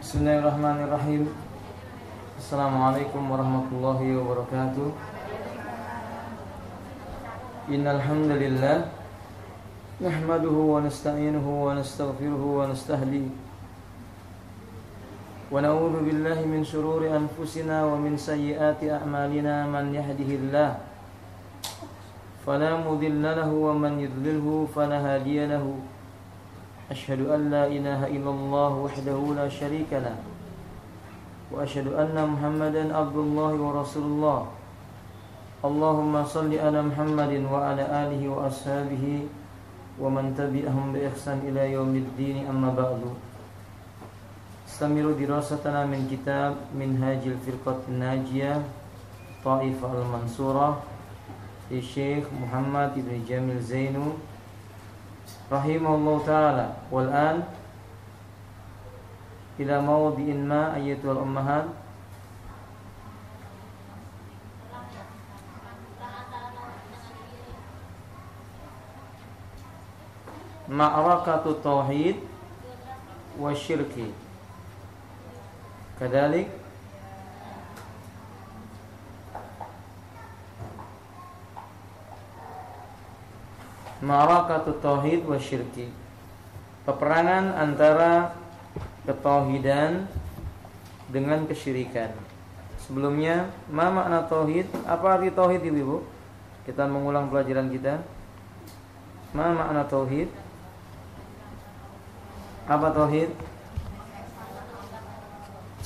Bismillahirrahmanirrahim. Assalamualaikum warahmatullahi wabarakatuh. Innal hamdalillah nahmaduhu wa nasta'inuhu wa nastaghfiruhu wa nastahdi wa na'udzu billahi min shururi anfusina wa min sayyiati a'malina. Man yahdihillahu fala mudilla lahu wa man yudlilhu fala hadiya lahu. Asyhadu an la ilaha illallah wahdahu la syarika lah wa asyhadu anna Muhammadan abdullahi wa rasulullah. Allahumma salli ala Muhammadin wa ala alihi wa ashabihi wa man tabi'ahum bi ihsan ila yaumiddin, amma ba'du. Istamiru dirasatana min kitab Minhajil Firqatin Najiyah Taifah Al-Mansurah di Syekh Muhammad Ibn Jamil Zainu rahimahullah ta'ala. Wal an ila mawdi'in ma ayyatul ummahat ma'rakatut tauhid wa syirki. Kadalik ma'rakatut tauhid wa syirki, peperangan antara ketauhidan dengan kesyirikan. Sebelumnya, ma makna tauhid? Apa arti tauhid, Ibu? Kita mengulang pelajaran kita. Ma makna tauhid? Apa tauhid?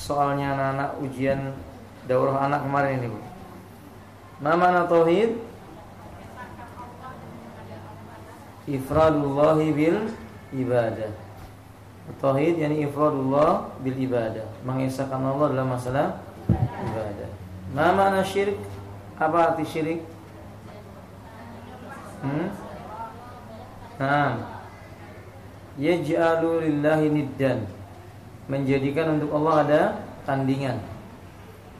Soalnya anak-anak ujian daurah anak kemarin ini, Bu. Ma makna tauhid? Ifradullahi bil ibadah. Tauhid yani ifradullah bil ibadah, mengesahkan Allah dalam masalah ibadah. Ma makna syirik? Apa arti syirik? Yaj'alu lillahi niddan, menjadikan untuk Allah ada tandingan.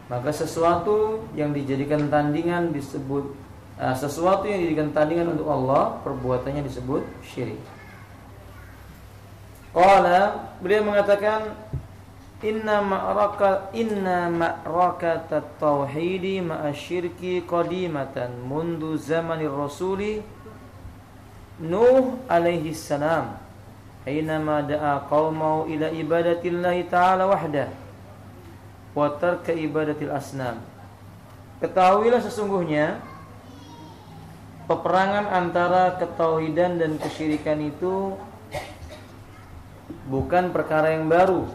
Maka sesuatu yang dijadikan tandingan disebut sesuatu yang dijadikan tandingan untuk Allah, perbuatannya disebut syirik. Qala, beliau mengatakan inna ma'rakatat tauhidi ma'asyirki qadimatan mundu zamanir rasuli Nuh alaihi salam hinama da'a qaumahu ila ibadatillahi ta'ala wahdah wa tarka ibadatil asnam. Ketahuilah sesungguhnya peperangan antara ketauhidan dan kesyirikan itu bukan perkara yang baru,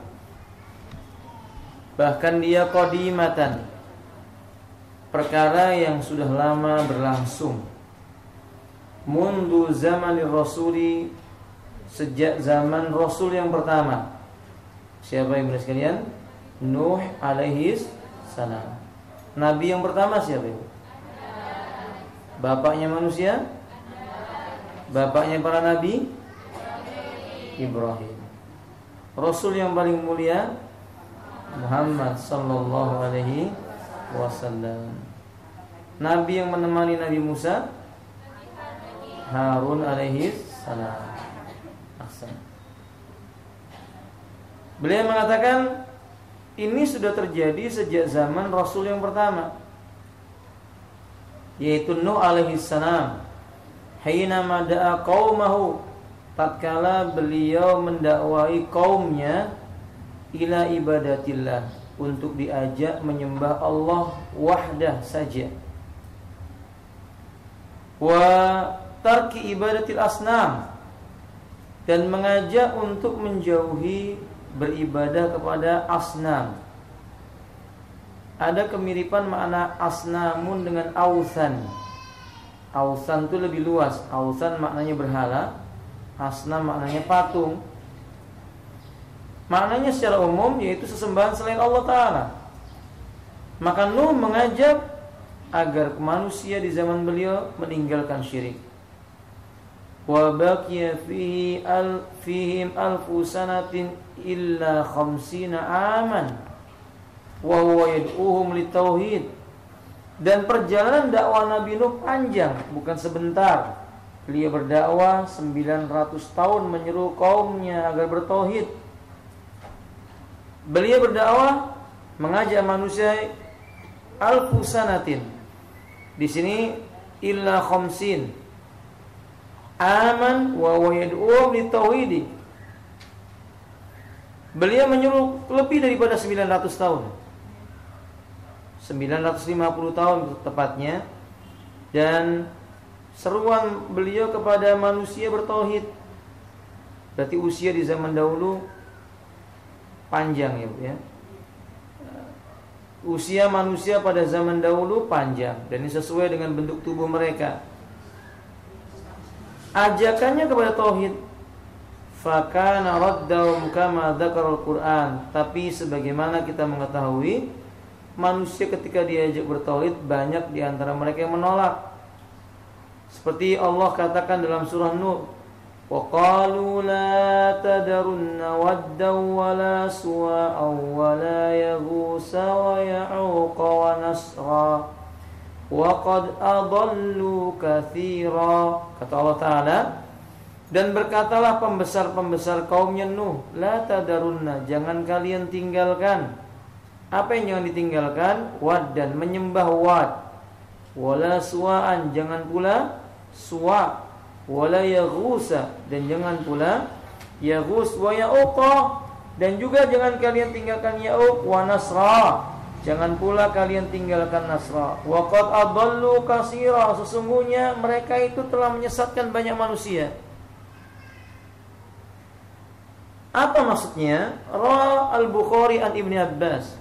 bahkan dia qadimatan, perkara yang sudah lama berlangsung. Mundu zamanir rasuli, sejak zaman Rasul yang pertama. Siapa yang benar sekalian? Nuh alaihi salam. Nabi yang pertama siapa itu? Bapaknya manusia? Bapaknya para nabi? Ibrahim. Rasul yang paling mulia Muhammad sallallahu alaihi wasallam. Nabi yang menemani Nabi Musa? Harun alaihi salam. Ahsan. Beliau mengatakan ini sudah terjadi sejak zaman Rasul yang pertama, yaitu Nuh alaihi salam. Hina mada'a qaumahu, tatkala beliau mendakwai kaumnya ila ibadatillah, untuk diajak menyembah Allah wahdah saja, wa tarki ibadatil asnam, dan mengajak untuk menjauhi beribadah kepada asnam. Ada kemiripan makna asnamun dengan ausan. Ausan itu lebih luas. Ausan maknanya berhala, asnam maknanya patung. Maknanya secara umum yaitu sesembahan selain Allah Ta'ala. Maka Nuh mengajak agar manusia di zaman beliau meninggalkan syirik. Wa baqiya fihim alfu sanatin illa khamsina aman wa huwa yad'uhum litauhid. Dan perjalanan dakwah Nabi Nuh panjang, bukan sebentar. Beliau berdakwah 900 tahun menyeru kaumnya agar bertauhid. Beliau berdakwah mengajak manusia alfu sanatin. Di sini illa khamsin. Aman wa yad'u li tauhid. Beliau menyuruh lebih daripada 900 tahun. 950 tahun tepatnya. Dan seruan beliau kepada manusia bertauhid. Berarti usia di zaman dahulu panjang ya, Bu ya. Usia manusia pada zaman dahulu panjang dan ini sesuai dengan bentuk tubuh mereka. Ajakannya kepada tauhid. Fakana raddahum kama dzakarul Qur'an. Tapi sebagaimana kita mengetahui, manusia ketika diajak bertauhid banyak di antara mereka yang menolak. Seperti Allah katakan dalam surah Nuh, wa qalu la tadarunna waddan wa la suwa'a wa la yaghusa wa ya'uqa wa nasra wa qad adallu katsira. Kata Allah Ta'ala, dan berkatalah pembesar-pembesar kaumnya Nuh, la tadarunna, jangan kalian tinggalkan. Apa yang jangan ditinggalkan? Waddan, menyembah wad. Wala suwa'an, jangan pula suwa'. Wala yaghusa, dan jangan pula yaghus, wa ya'uqa, dan juga jangan kalian tinggalkan ya'uq, wa nasra, jangan pula kalian tinggalkan nasra. Wa qad adallu katsira, sesungguhnya mereka itu telah menyesatkan banyak manusia. Apa maksudnya? Ra al-Bukhari an Ibnu Abbas.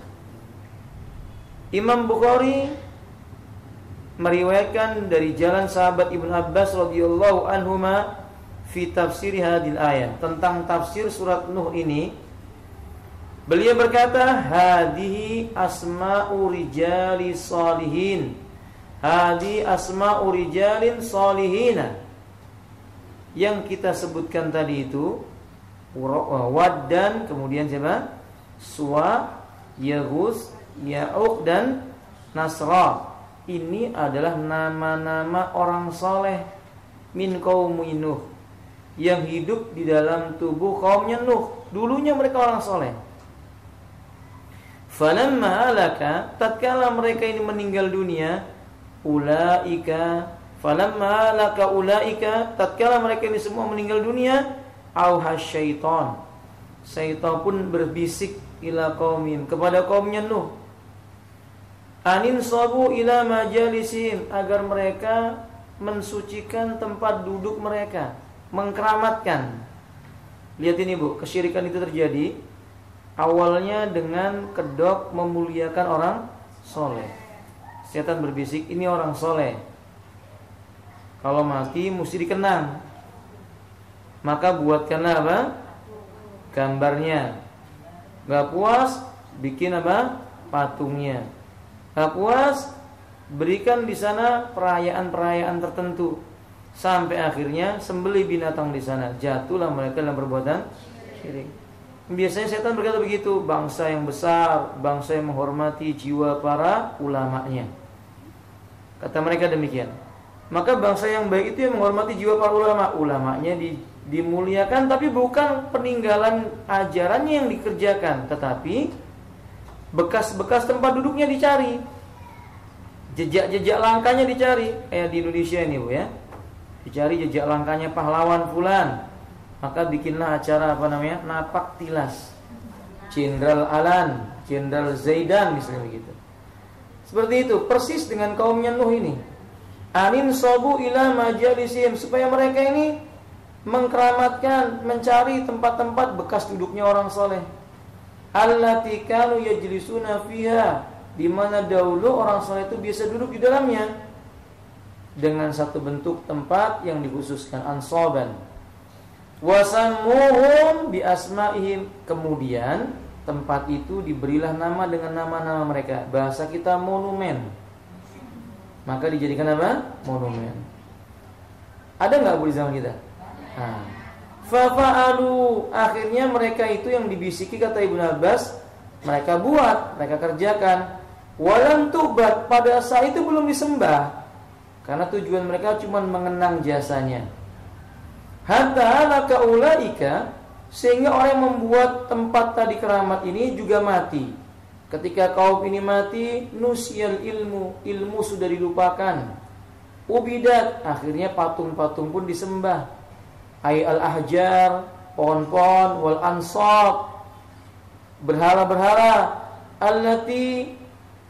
Imam Bukhari meriwayatkan dari jalan sahabat Ibnu Abbas radhiyallahu anhuma fi tafsir hadil ayat, tentang tafsir surat Nuh ini. Beliau berkata, hadihi asma'u rijali salihin. Hadi asma'u rijalin salihina. Yang kita sebutkan tadi itu Waddan, kemudian siapa? Suwa, Yaghus, Ya'uq dan Nasra. Ini adalah nama-nama orang soleh min qaumi Nuh, yang hidup di dalam tubuh kaumnya Nuh. Dulunya mereka orang soleh. Falamma alaka, tatkala mereka ini meninggal dunia, ulaika, falamma alaka ulaika, tatkala mereka ini semua meninggal dunia, auhas syaitan, syaitan pun berbisik ila qaumim, kepada kaumnya Nuh, anin sabu ila majalisin, agar mereka mensucikan tempat duduk mereka, mengkeramatkan. Lihat ini Bu, kesyirikan itu terjadi awalnya dengan kedok memuliakan orang soleh. Setan berbisik, ini orang soleh, kalau mati mesti dikenang, maka buatkanlah apa? Gambarnya. Gak puas, bikin apa? Patungnya. Gak puas, berikan di sana perayaan-perayaan tertentu, sampai akhirnya sembelih binatang di sana. Jatuhlah mereka dalam perbuatan syirik. Biasanya setan berkata begitu, bangsa yang besar, bangsa yang menghormati jiwa para ulamanya. Kata mereka demikian. Maka bangsa yang baik itu yang menghormati jiwa para ulama. Ulamanya dimuliakan, tapi bukan peninggalan ajarannya yang dikerjakan, tetapi bekas-bekas tempat duduknya dicari, jejak-jejak langkahnya dicari. Kayak di Indonesia ini Bu ya, dicari jejak langkahnya pahlawan fulan, maka bikinlah acara apa namanya, napak tilas Jenderal Alan, Jenderal Zaidan misalnya begitu. Seperti itu persis dengan kaumnya Nuh ini. Anin sabu ila majalisim, supaya mereka ini mengkeramatkan, mencari tempat-tempat bekas duduknya orang soleh. Allati kanu yajlisuna fiha, di mana dahulu orang soleh itu biasa duduk di dalamnya, dengan satu bentuk tempat yang dikhususkan, ansaban. Wasammuhum bi asma'ihim, kemudian tempat itu diberilah nama dengan nama-nama mereka. Bahasa kita monumen, maka dijadikan apa? Monumen. Ada nggak Bu di zaman kita? Fafa'alu, akhirnya mereka itu yang dibisiki, kata Ibnu Abbas, mereka buat, mereka kerjakan. Walam tubat, pada saat itu belum disembah, karena tujuan mereka cuma mengenang jasanya. Hatta alaka ulaika, Sehingga orang yang membuat tempat tadi keramat ini juga mati. Ketika kaum ini mati, nusyal ilmu sudah dilupakan. Ubidat, akhirnya patung-patung pun disembah. Ay al-ahjar, pohon-pohon, wal ansab, berhala-berhala, allati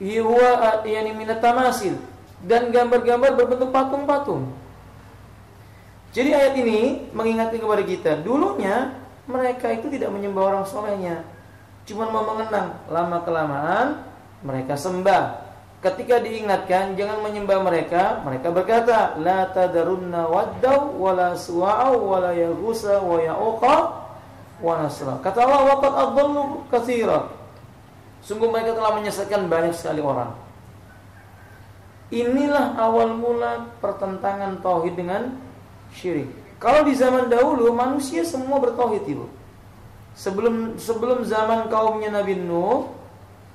huwa yani minat tamasil, dan gambar-gambar berbentuk patung-patung. Jadi ayat ini mengingatkan kepada kita, dulunya mereka itu tidak menyembah orang solehnya, cuma mau mengenang. Lama-kelamaan mereka sembah. Ketika diingatkan jangan menyembah mereka, mereka berkata, la tadarunna waddaw wala suwa'aw wala yaghusa wa ya'uqa wa nasra. Kata Allah, waqad adallu katsira. Sungguh mereka telah menyesatkan banyak sekali orang. Inilah awal mula pertentangan tauhid dengan syirik. Kalau di zaman dahulu manusia semua bertauhid, Ibu. Sebelum zaman kaumnya Nabi Nuh,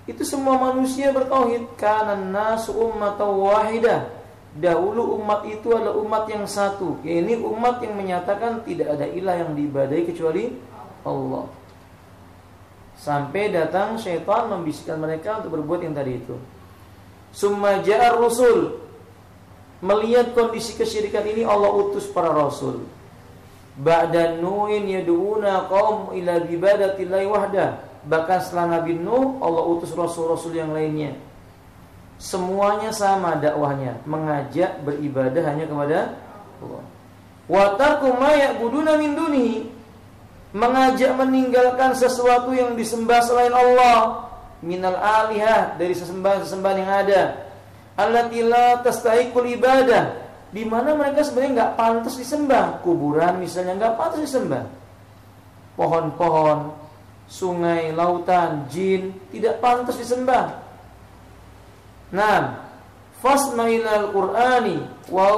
itu semua manusia bertauhid. Kanan nasu ummatan wahidah. Dahulu umat itu adalah umat yang satu. Ini umat yang menyatakan tidak ada ilah yang diibadahi kecuali Allah. Sampai datang syaitan membisikkan mereka untuk berbuat yang tadi itu. Summa ja'ar rusul. Melihat kondisi kesyirikan ini, Allah utus para rasul. Ba'da Nuhin yad'una qaum ila ibadatillahi wahdah. Bahkan setelah Nabi Nuh, Allah utus rasul-rasul yang lainnya. Semuanya sama dakwahnya, mengajak beribadah hanya kepada Allah. Wa tarku ma ya'buduna min dunihi, mengajak meninggalkan sesuatu yang disembah selain Allah. Minal alihah, dari sesembahan-sesembahan yang ada. Allati la tastahiqul ibadah, di mana mereka sebenarnya enggak pantas disembah. Kuburan misalnya enggak pantas disembah. Pohon-pohon, sungai, lautan, jin tidak pantas disembah. Nah, fasma'ilal Qur'ani wa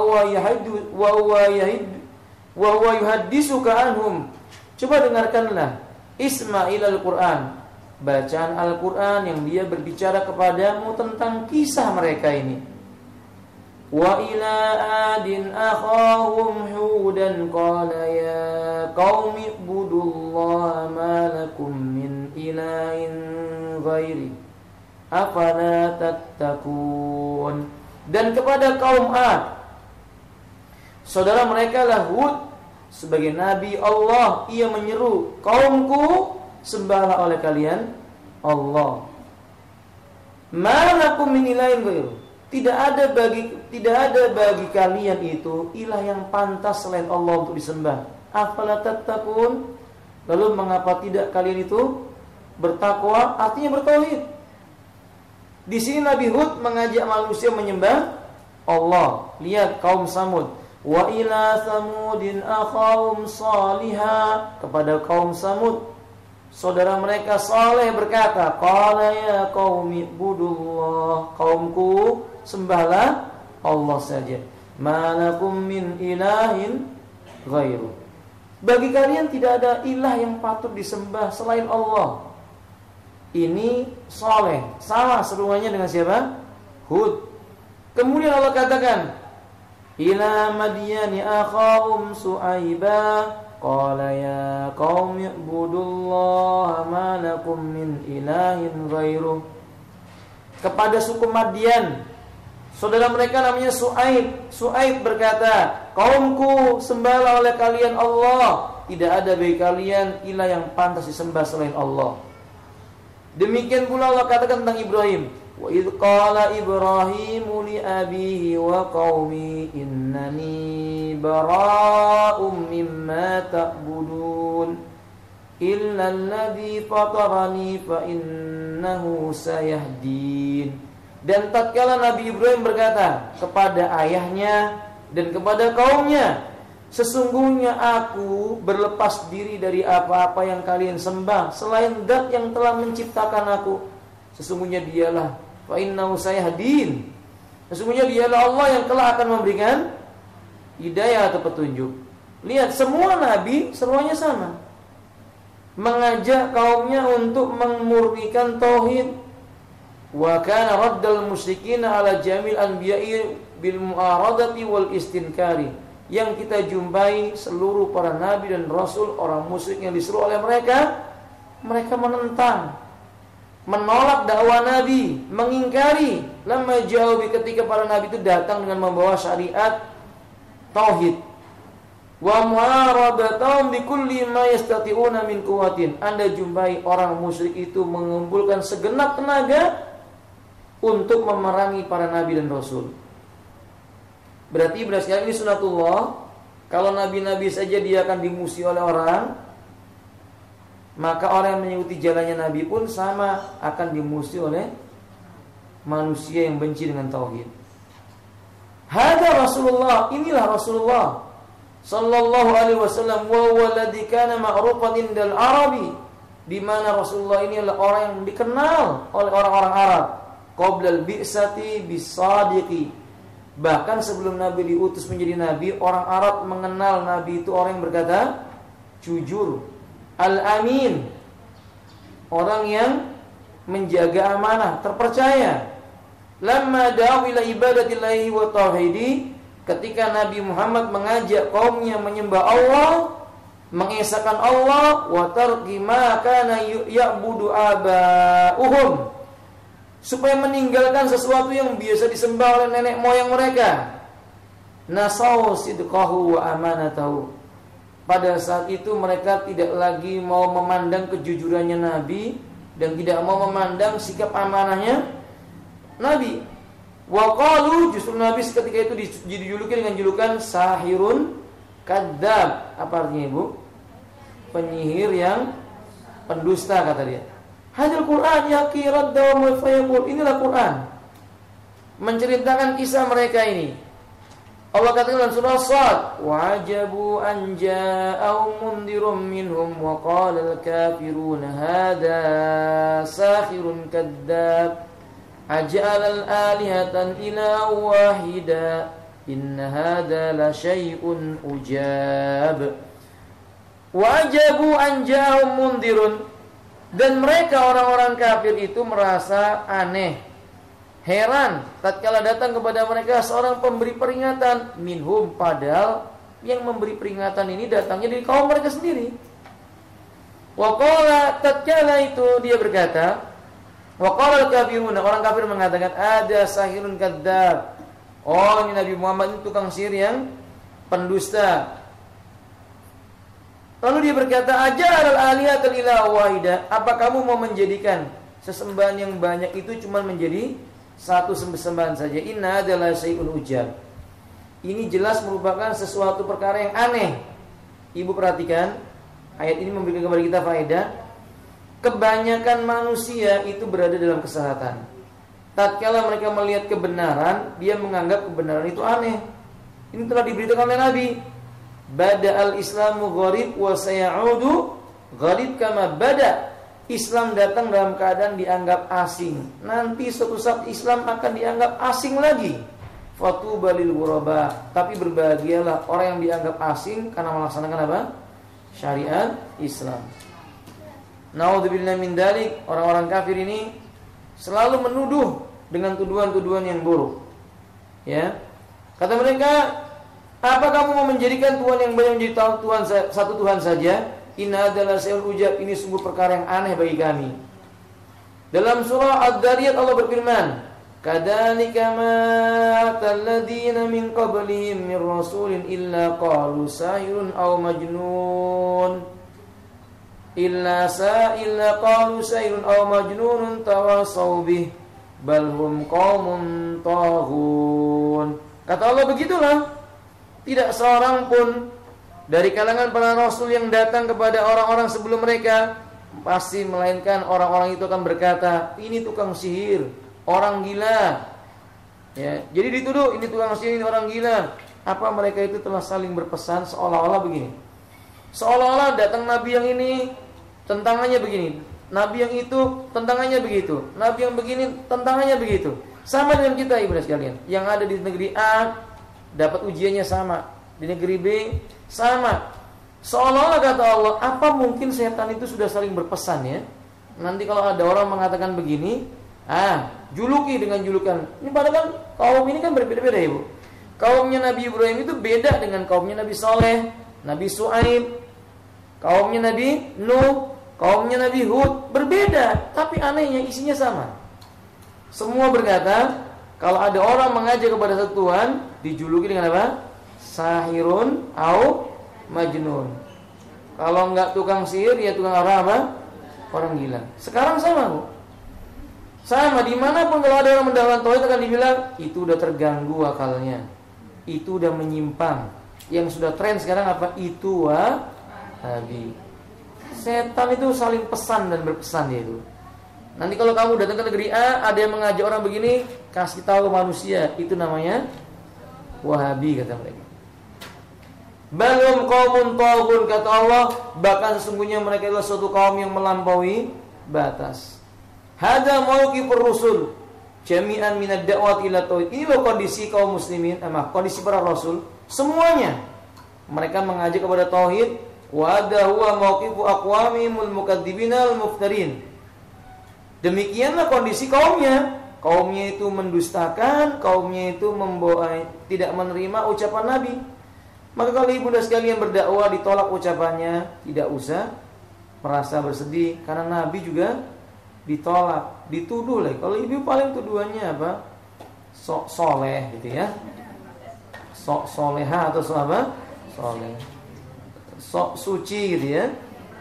huwa yuhaddisuka anhum. Coba dengarkanlah Ismailal Quran, bacaan Al-Quran yang dia berbicara kepadamu tentang kisah mereka ini. Wa ila adin akhahum hudan qala ya qaumi ibudullaha ma lakum min ilahin ghairi afala tattaqun. Dan kepada kaum Ad, saudara mereka lah Hud, sebagai nabi Allah, ia menyeru, kaumku, sembahlah oleh kalian Allah. Ma lakum min ilahin ghairu. Tidak ada bagi kalian itu ilah yang pantas selain Allah untuk disembah. Afala tattaqun. Lalu mengapa tidak kalian itu bertakwa? Artinya bertauhid. Di sini Nabi Hud mengajak manusia menyembah Allah. Lihat kaum Samud. Wa ila samudin akhahum salihah, kepada kaum Samud saudara mereka Saleh berkata, qala ya qaumi ibudullah, kaumku sembahlah Allah saja. Malakum min ilahin ghairu. Bagi kalian tidak ada ilah yang patut disembah selain Allah. Ini Saleh, sama seruannya dengan siapa? Hud. Kemudian Allah katakan, ila madyani akhahum su'aiba qala ya qaumi ibudullaha ma lakum min ilahin ghairuh. Kepada suku Madian, saudara mereka namanya Su'aib. Su'aib berkata, kaumku, sembahlah oleh kalian Allah, tidak ada bagi kalian ilah yang pantas disembah selain Allah. Demikian pula Allah katakan tentang Ibrahim, wa idh qala Ibrahimu li abihi wa qaumi innani bara'um mimma ta'budun illa alladhi fatarani fa innahu sayahdin. Dan tatkala Nabi Ibrahim berkata kepada ayahnya dan kepada kaumnya, sesungguhnya aku berlepas diri dari apa-apa yang kalian sembah selain Zat yang telah menciptakan aku. Sesungguhnya dialah fa innahu sayahdin. Sesungguhnya dialah Allah yang kelak akan memberikan hidayah atau petunjuk. Lihat, semua nabi semuanya sama, mengajak kaumnya untuk memurnikan tauhid. Wa kana raddal musyrikin ala jamil anbiya'i bil mu'aradati wal istinkari. yang kita jumpai seluruh para nabi dan rasul, orang musyrik yang disuruh oleh mereka menentang, menolak dakwah nabi, mengingkari. Lamma jauh ketika para nabi itu datang dengan membawa syariat tauhid. Wa mu'arabatahum bikulli ma yastati'una min quwwatin. Anda jumpai orang musyrik itu mengumpulkan segenap tenaga untuk memerangi para nabi dan rasul. Berarti berdasarkan ini sunatullah. Kalau nabi-nabi saja dia akan dimusuhi oleh orang, maka orang yang mengikuti jalannya nabi pun sama akan dimusuhi oleh manusia yang benci dengan tauhid. Hada Rasulullah, inilah Rasulullah sallallahu alaihi wasallam, wa walladzi kana ma'rufan indal arabi, di mana Rasulullah ini adalah orang yang dikenal oleh orang-orang Arab qablal bi'sati bisadiqi. Bahkan sebelum Nabi diutus menjadi nabi, orang Arab mengenal nabi itu orang yang berkata jujur, al-amin, orang yang menjaga amanah, terpercaya. Lamma da'u ila ibadatillahi wa tauhidi, ketika Nabi Muhammad mengajak kaumnya menyembah Allah, mengesahkan Allah, wa tarki ma kana ya'budu aba'uhum, supaya meninggalkan sesuatu yang biasa disembah oleh nenek moyang mereka. Nasau sidqahu wa amanatahu. Pada saat itu mereka tidak lagi mau memandang kejujurannya Nabi dan tidak mau memandang sikap amanahnya Nabi. Wa qalu, justru Nabi ketika itu dijuluki dengan julukan sahirun kadzab. Apa artinya, Ibu? Penyihir yang pendusta, kata dia. Hadal Quran yaqirat dawam fayaqul. Inilah Quran menceritakan kisah mereka ini. Allah katakan dalam surah Shad, wa'ajabu an ja'ahum mundirum minhum wa qala al-kafiruna hadha sahirun kadzab aj'al al-alihatan ila wahida inna hadha la syai'un ujab. Wa'ajabu an ja'ahum mundirun, dan mereka orang-orang kafir itu merasa aneh, heran tatkala datang kepada mereka seorang pemberi peringatan minhum, padahal yang memberi peringatan ini datangnya dari kaum mereka sendiri. Wa qala, tatkala itu dia berkata, wa qala al-kafirun, orang kafir mengatakan ada sahirun kadzab. Oh, ini Nabi Muhammad ini tukang sihir yang pendusta. Lalu dia berkata, ajal al-alihatal ila wahida, apa kamu mau menjadikan sesembahan yang banyak itu cuma menjadi satu sembahan saja? Inna adalah syai'un ujab. Ini jelas merupakan sesuatu perkara yang aneh. Ibu perhatikan, ayat ini memberikan kepada kita faedah. Kebanyakan manusia itu berada dalam kesesatan. Tatkala mereka melihat kebenaran, dia menganggap kebenaran itu aneh. Ini telah diberitakan oleh Nabi. Bada'al Islamu gharib wa sayaudu gharib kama bada. Islam datang dalam keadaan dianggap asing. Nanti suatu saat Islam akan dianggap asing lagi. Fatuba lil ghuraba. Tapi berbahagialah orang yang dianggap asing karena melaksanakan apa? Syariat Islam. Naudzubillah min dzalik. Orang-orang kafir ini selalu menuduh dengan tuduhan-tuduhan yang buruk. Ya. Kata mereka, apa kamu mau menjadikan Tuhan yang banyak menjadi Tuhan satu Tuhan saja? Inna adalah syai'un ujab, ini sungguh perkara yang aneh bagi kami. Dalam surah Ad-Dariyat Allah berfirman, kadzalika ma atalladina min qablihim min rasulin illa qalu sahirun aw majnun illa qalu sahirun aw majnunun tawasaw bih bal hum qaumun taghun. Kata Allah, begitulah, tidak seorang pun dari kalangan para rasul yang datang kepada orang-orang sebelum mereka, pasti melainkan orang-orang itu akan berkata, ini tukang sihir, orang gila. Ya, jadi dituduh ini tukang sihir, ini orang gila. Apa mereka itu telah saling berpesan seolah-olah begini? Seolah-olah datang nabi yang ini tentangannya begini, nabi yang itu tentangannya begitu, nabi yang begini tentangannya begitu. Sama dengan kita, ibu dan sekalian, yang ada di negeri A dapat ujiannya sama, di negeri B sama. Seolah-olah kata Allah, apa mungkin setan itu sudah saling berpesan ya? Nanti kalau ada orang mengatakan begini, juluki dengan julukan. Ini padahal kan kaum ini kan berbeda-beda, Ibu. Kaumnya Nabi Ibrahim itu beda dengan kaumnya Nabi Saleh, Nabi Shu'aib, kaumnya Nabi Nuh, kaumnya Nabi Hud, berbeda, tapi anehnya isinya sama. Semua berkata, kalau ada orang mengajak kepada satu Tuhan, dijuluki dengan apa? Sahirun au majnun. Kalau enggak tukang sihir, ya tukang apa? Orang gila. Sekarang sama, Bu. Sama, dimanapun kalau ada orang mendakwakan tauhid akan dibilang itu udah terganggu akalnya, itu udah menyimpang. Yang sudah tren sekarang apa? Itu Wahabi. Setan itu saling pesan dan berpesan dia itu. Nanti kalau kamu datang ke negeri A, ada yang mengajak orang begini, kasih tahu ke manusia, itu namanya Wahabi, kata mereka. Balum qaumun taghun, kata Allah, bahkan sesungguhnya mereka adalah suatu kaum yang melampaui batas. Hada mauqifur rusul jami'an minad da'wati ila tauhid. Inilah kondisi kaum muslimin, kondisi para rasul semuanya. Mereka mengajak kepada tauhid. Wa hadha huwa mauqifu aqwamimul mukadzibina al muftarin. Demikianlah kondisi kaumnya. Kaumnya itu mendustakan, kaumnya itu tidak menerima ucapan Nabi. Maka kalau ibunda sekalian berdakwah ditolak ucapannya, tidak usah merasa bersedih, karena Nabi juga ditolak, dituduh lah. Kalau ibu paling tuduhannya apa? Sok soleh gitu ya. Sok soleha atau sok apa? Soleh. Sok suci gitu ya.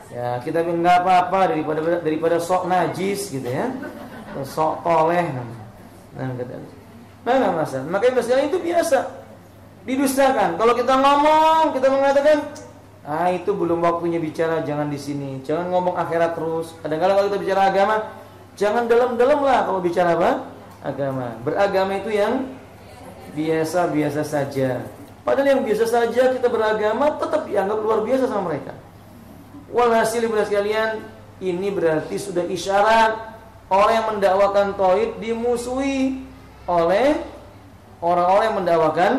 Ya, kita enggak apa-apa daripada sok najis gitu ya. Atau sok toleh. Nah, enggak masalah. Makanya masalah itu biasa didustakan. Kalau kita ngomong, kita mengatakan, itu belum waktunya bicara, jangan di sini. Jangan ngomong akhirat terus. Kadang-kadang kalau kita bicara agama, jangan dalam-dalam lah kalau bicara apa? Agama. Beragama itu yang biasa-biasa saja. Padahal yang biasa saja kita beragama tetap dianggap luar biasa sama mereka. Walhasil ibu sekalian, ini berarti sudah isyarat orang yang mendakwakan tauhid dimusuhi oleh orang-orang yang mendakwakan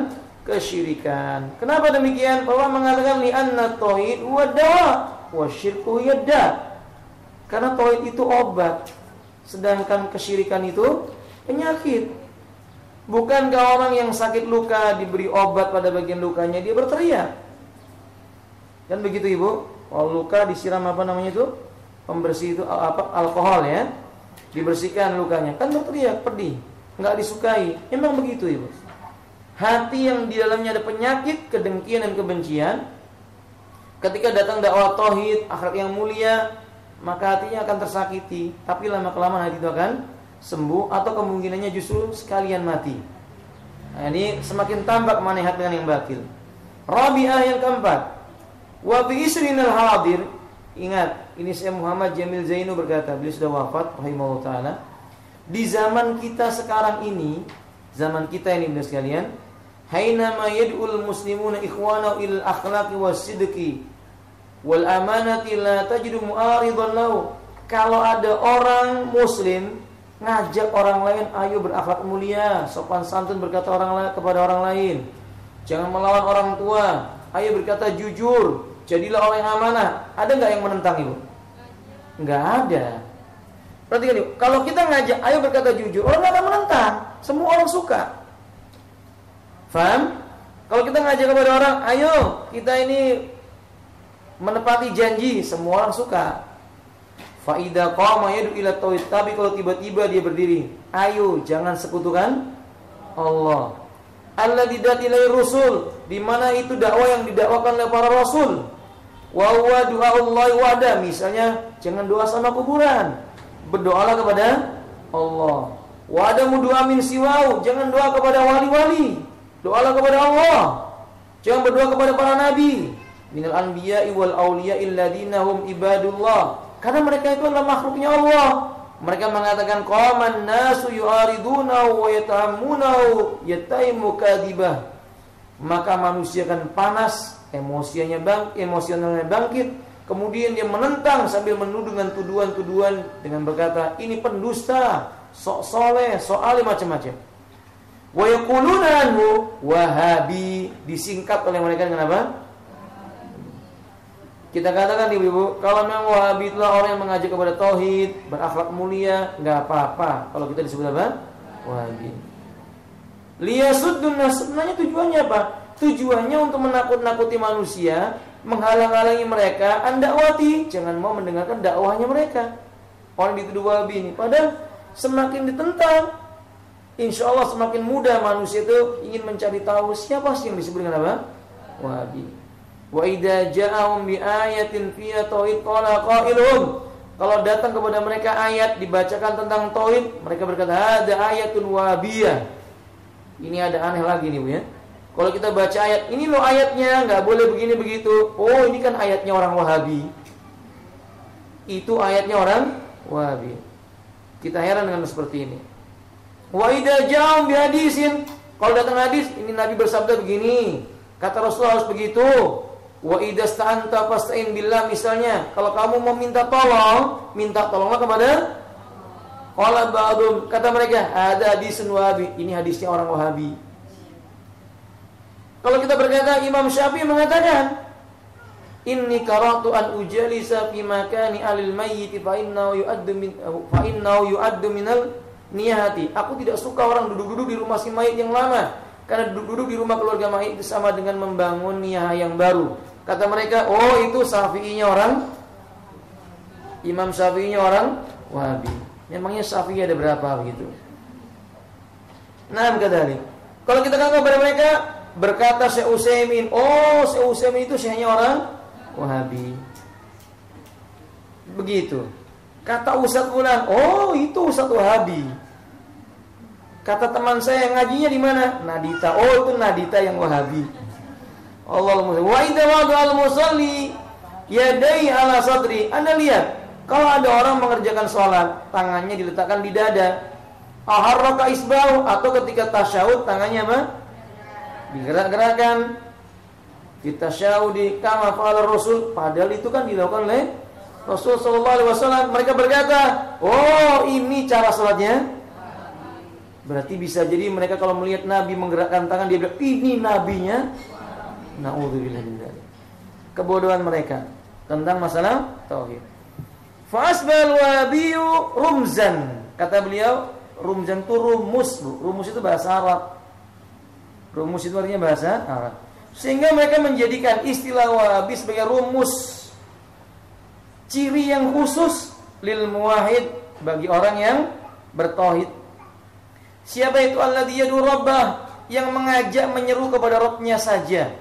kesyirikan. Kenapa demikian? Allah mengatakan li anna tauhid huwa dawa wa syirku yadda. Karena tauhid itu obat, sedangkan kesyirikan itu penyakit. Bukankah orang yang sakit luka diberi obat pada bagian lukanya dia berteriak? Dan begitu Ibu, kalau luka disiram apa namanya itu? Pembersih itu apa? Alkohol ya. Dibersihkan lukanya, kan berteriak, pedih, enggak disukai. Memang begitu Ibu. Hati yang di dalamnya ada penyakit kedengkian dan kebencian, ketika datang dakwah tauhid, akhlak yang mulia, maka hatinya akan tersakiti. Tapi lama-kelamaan hati itu akan sembuh, atau kemungkinannya justru sekalian mati. Nah, ini semakin tampak mana hak dengan yang batil. Rabi'ah yang keempat, wa bi isrinal hadir. Ingat, ini saya Muhammad Jamil Zainu berkata, beliau sudah wafat rahimahullah taala. Di zaman kita sekarang ini, zaman kita ini beliau sekalian, hainama yad'ul muslimuna ikhwana il akhlaqi wasidqi wal amanati la tajidu mu'aridan lahu. Kalau ada orang muslim ngajak orang lain, ayo berakhlak mulia, sopan santun berkata kepada orang lain, jangan melawan orang tua, ayo berkata jujur, jadilah orang yang amanah. Ada enggak yang menentang Ibu? Enggak ada. Perhatikan Ibu, kalau kita ngajak ayo berkata jujur, orang enggak akan menentang, semua orang suka. Faham? Kalau kita ngajak kepada orang, ayo kita ini menepati janji, semua orang suka. Fa idza qama yad'u ila tauhid, tapi kalau tiba-tiba dia berdiri, ayo jangan sekutukan Allah. Alladzi datilai rusul, di mana itu dakwah yang didakwakan oleh para rasul. Wa huwa du'aullahi wahda, misalnya jangan doa sama kuburan, berdoalah kepada Allah. Wa adamu du'a min siwau, jangan doa kepada wali-wali, doalah kepada Allah. Jangan berdoa kepada para nabi, minal anbiya'i wal auliya'i alladziina hum ibadullah, karena mereka itu adalah makhluknya Allah. Mereka mengatakan qaman nasu yu'aridunahu wa yatahammunahu yataimu kadibah. Maka manusia akan panas, emosionalnya bangkit, kemudian dia menentang sambil menuduh dengan tuduhan-tuduhan dengan berkata ini pendusta, sok soleh, sok alim, macam-macam. Wa yaquluna anhu wahabi, disingkat oleh mereka dengan apa? Kita katakan ibu-ibu, kalau memang wahabi itulah orang yang mengajak kepada tauhid, berakhlak mulia, enggak apa-apa kalau kita disebut apa? Wahabi. Liyasuddun nas, sebenarnya tujuannya apa? Tujuannya untuk menakut-nakuti manusia, menghalang-halangi mereka andakwati, jangan mau mendengarkan dakwahnya mereka. Orang dituduh wahabi ini, padahal semakin ditentang, insya Allah semakin mudah manusia itu ingin mencari tahu siapa sih yang disebut dengan apa? Wahabi. Wa idza ja'ahum bi ayatin fiha tauhid qala qailun. Kalau datang kepada mereka ayat dibacakan tentang tauhid, mereka berkata, "Hada ayatun wahabiyah." Ini ada aneh lagi nih Bu ya. Kalau kita baca ayat, ini loh ayatnya, nggak boleh begini begitu. Oh, ini kan ayatnya orang Wahabi. Itu ayatnya orang Wahabi. Kita heran dengan seperti ini. Wa idza ja'um bi hadisin. Kalau datang hadis, ini Nabi bersabda begini. Kata Rasulullah harus begitu. Wa idza sta'anta fasta'in billah, misalnya, kalau kamu mau minta tolonglah kepada qala ba'dhum, kata mereka, ada hadisun Wahabi, ini hadisnya orang Wahabi. Kalau kita berkata, Imam Syafi'i mengatakan, inni karatu an ujalisa fi makani alil mayyit fa innahu yu'addu minal niyahati. Aku tidak suka orang duduk-duduk di rumah si mayit yang lama, karena duduk-duduk di rumah keluarga mayit itu sama dengan membangun niyah yang baru. Kata mereka, oh itu Syafi'inya orang, Imam Syafi'inya orang Wahabi. Memangnya Syafi'i ada berapa begitu? Nah, kata Ali. Kalau kita katakan kepada mereka, berkata Syekh Utsaimin, oh Syekh Utsaimin itu syekhnya orang Wahabi. Begitu. Kata Ustaz Fulan, oh itu Ustaz Wahabi. Kata teman saya yang ngajinya di mana? Nadita. Oh itu Nadita yang Wahabi. Allahumma wa idza wa'al musalli yadai ala sadri. Anda lihat, kalau ada orang mengerjakan sholat, tangannya diletakkan di dada. Aharraka isbau, atau ketika tasyahud tangannya apa? Digerak-gerakkan. Fitasyahudi kama fa'ala Rasul, padahal itu kan dilakukan oleh Rasul sallallahu alaihi wasallam. Mereka berkata, "Oh, ini cara sholatnya." Berarti bisa jadi mereka kalau melihat Nabi menggerakkan tangan, dia bilang, "Ini nabinya." Na'udzubillah min dzalik. Kebodohan mereka tentang masalah tauhid. Fasbal wabiyu rumzan. Kata beliau, rumzan itu rumus, Bu. Rumus itu bahasa Arab. Rumus itu artinya bahasa Arab. Sehingga mereka menjadikan istilah Wahabi sebagai rumus, ciri yang khusus lil muwahhid, bagi orang yang bertauhid. Siapa itu? Alladzi yad'u rabbah, yang mengajak menyeru kepada Rabbnya saja.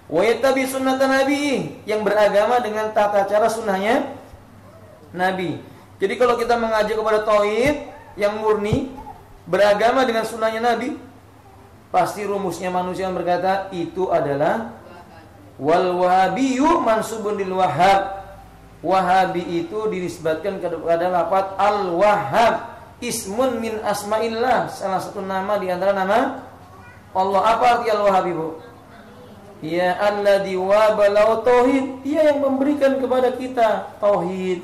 Wa yattabi sunnatan nabi, yang beragama dengan tata cara sunnahnya Nabi. Jadi kalau kita mengajak kepada tauhid yang murni, beragama dengan sunnahnya Nabi, pasti rumusnya manusia yang berkata itu adalah wal wahabiyyu mansubun lil wahhab. Wahabi itu dinisbatkan kepada lafaz al-wahhab, ismun min asma'illah, salah satu nama di antara nama Allah. Apa arti al-wahhabi, Bu? Ya alladzi wabalau tauhid, dia yang memberikan kepada kita tauhid.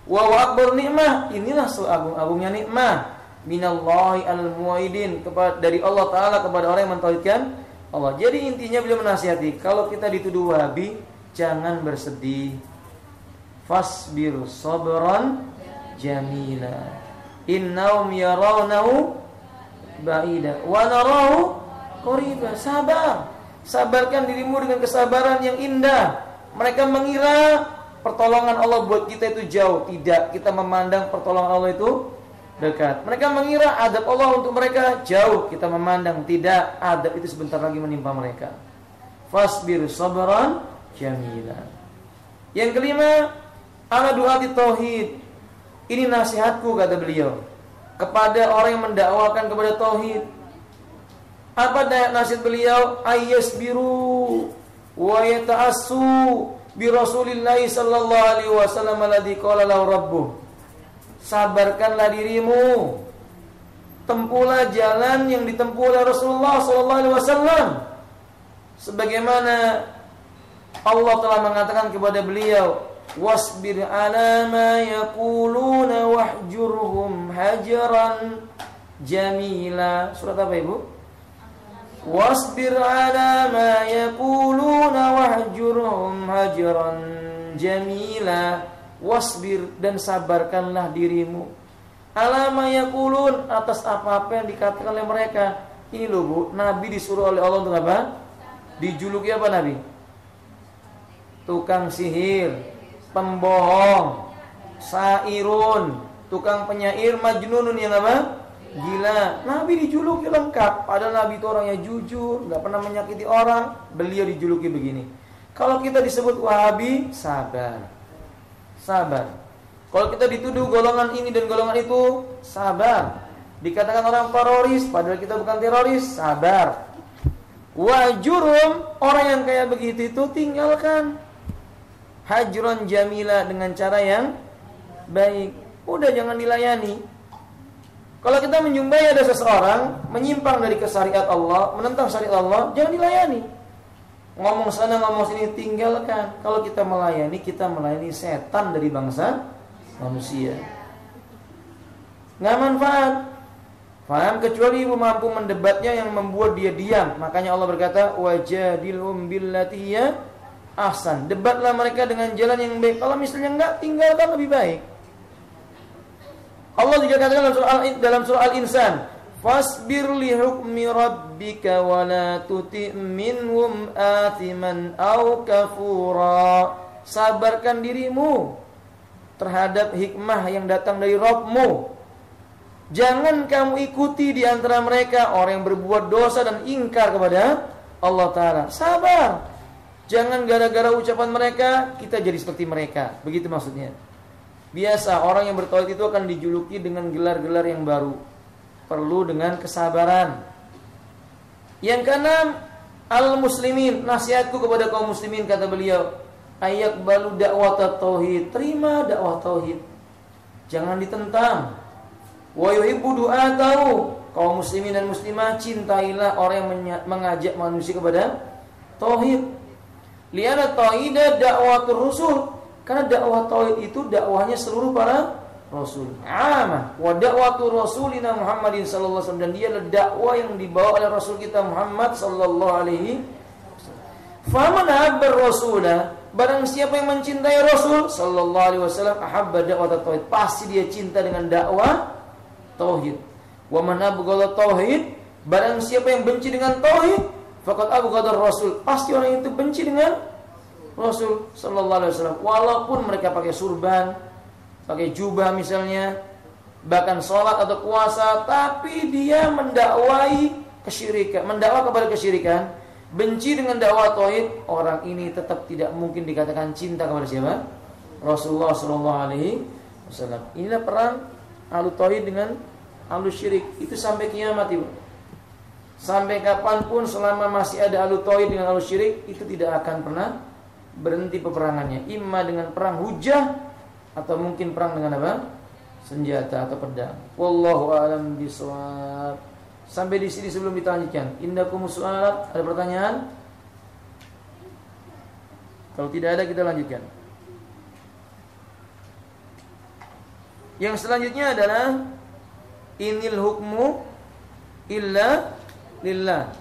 Wa akbar nikmah, inilah seagung-agungnya nikmah minallahi al-muwahhidin, dari Allah Ta'ala kepada orang yang mentauhidkan Allah. Jadi intinya beliau menasihati, kalau kita dituduh Wahabi, jangan bersedih. Fasbir sabran jamila, innahum yarawnahu ba'ida wa narahu qariba. Sabarkan dirimu dengan kesabaran yang indah. Mereka mengira pertolongan Allah buat kita itu jauh. Tidak, kita memandang pertolongan Allah itu dekat. Mereka mengira adab Allah untuk mereka jauh. Kita memandang tidak, adab itu sebentar lagi menimpa mereka. Fasbir sabran jamila. Yang kelima, ala du'ati tauhid. Ini nasihatku, kata beliau, kepada orang yang mendakwakan kepada tauhid. Apa nasihat beliau? Ayyasbiru wa yata'assu bi Rasulillah sallallahu alaihi wasallam alladzi qala lahu rabbuh. Sabarkanlah dirimu, tempuhlah jalan yang ditempuh oleh Rasulullah sallallahu alaihi wasallam, sebagaimana Allah telah mengatakan kepada beliau, wasbir ala ma yaquluna wahjurhum hajaran jamila. Surat apa, Ibu? Wasbir ala ma yaquluna wahjurhum hajaran jamila. Wasbir, dan sabarkanlah dirimu Alama yaqulun, atas apa-apa yang dikatakan oleh mereka. Ini loh Bu, Nabi disuruh oleh Allah untuk apa? Dijuluki apa Nabi? Tukang sihir, pembohong, sairun, tukang penyair, majnunun yang apa? Gila. Nabi dijuluki lengkap. Padahal Nabi itu orangnya jujur, gak pernah menyakiti orang. Beliau dijuluki begini. Kalau kita disebut Wahabi, sabar. Sabar. Kalau kita dituduh golongan ini dan golongan itu, sabar. Dikatakan orang teroris, padahal kita bukan teroris, sabar. Wajurum, orang yang kayak begitu itu tinggalkan. Hajron jamila, dengan cara yang baik. Udah, jangan dilayani. Kalau kita menjumpai ada seseorang menyimpang dari syariat Allah, menentang syariat Allah, jangan dilayani. Ngomong sana ngomong sini, tinggalkan. Kalau kita melayani setan dari bangsa manusia. Nggak manfaat. Faham, kecuali ibu mampu mendebatnya yang membuat dia diam. Makanya Allah berkata, wajadilhum billati hiya ahsan. Debatlah mereka dengan jalan yang baik. Kalau misalnya enggak, tinggalkan lebih baik. Allah juga katakan dalam surah Al-Insan, fasbir li hukmi rabbika wa la tuti' minhum athiman aw kafura. Sabarkan dirimu terhadap hikmah yang datang dari Rabb-Mu. Jangan kamu ikuti di antara mereka orang yang berbuat dosa dan ingkar kepada Allah Ta'ala. Sabar. Jangan gara-gara ucapan mereka kita jadi seperti mereka. Begitu maksudnya. Biasa orang yang bertauhid itu akan dijuluki dengan gelar-gelar yang baru. Perlu dengan kesabaran. Yang keenam, al-muslimin. Nasihatku kepada kaum muslimin, kata beliau, ayak balu dakwah tauhid. Terima dakwah tauhid. Jangan ditentang. Wa yuhibbu du'atahu. Kaum muslimin dan muslimah, cintailah orang yang mengajak manusia kepada tauhid. Liana tauhid dakwatur rusul. Karena dakwah tauhid itu dakwahnya seluruh para rasul. Amah wa dakwatu rasulina Muhammadin sallallahu alaihi wasallam, dan dia adalah dakwah yang dibawa oleh rasul kita Muhammad sallallahu alaihi wasallam. Faman habbar rasulah, barang siapa yang mencintai Rasul sallallahu alaihi wasallam, ahabba dakwah tauhid, pasti dia cinta dengan dakwah tauhid. Wa man abghadha tauhid, barang siapa yang benci dengan tauhid, faqad abghadha Rasul, pasti orang itu benci dengan Rasul sallallahu alaihi wasallam. Walaupun mereka pakai surban, pakai jubah misalnya, bahkan sholat atau puasa, tapi dia mendakwai kesyirikan, mendakwah kepada kesyirikan, benci dengan dakwah tauhid, orang ini tetap tidak mungkin dikatakan cinta kepada siapa? Rasulullah sallallahu alaihi wasallam. Inilah perang ahlu tauhid dengan ahlu syirik. Itu sampai kiamat, Ibu. Sampai kapanpun selama masih ada ahlu tauhid dengan ahlu syirik, itu tidak akan pernah berhenti peperangannya. Imma dengan perang hujah, atau mungkin perang dengan apa? Senjata atau pedang. Wallahu a'lam bishawab. Sampai di sini sebelum kita lanjutkan. Indakumus su'alat, ada pertanyaan? Kalau tidak ada, kita lanjutkan. Yang selanjutnya adalah inil hukmu illa lillah.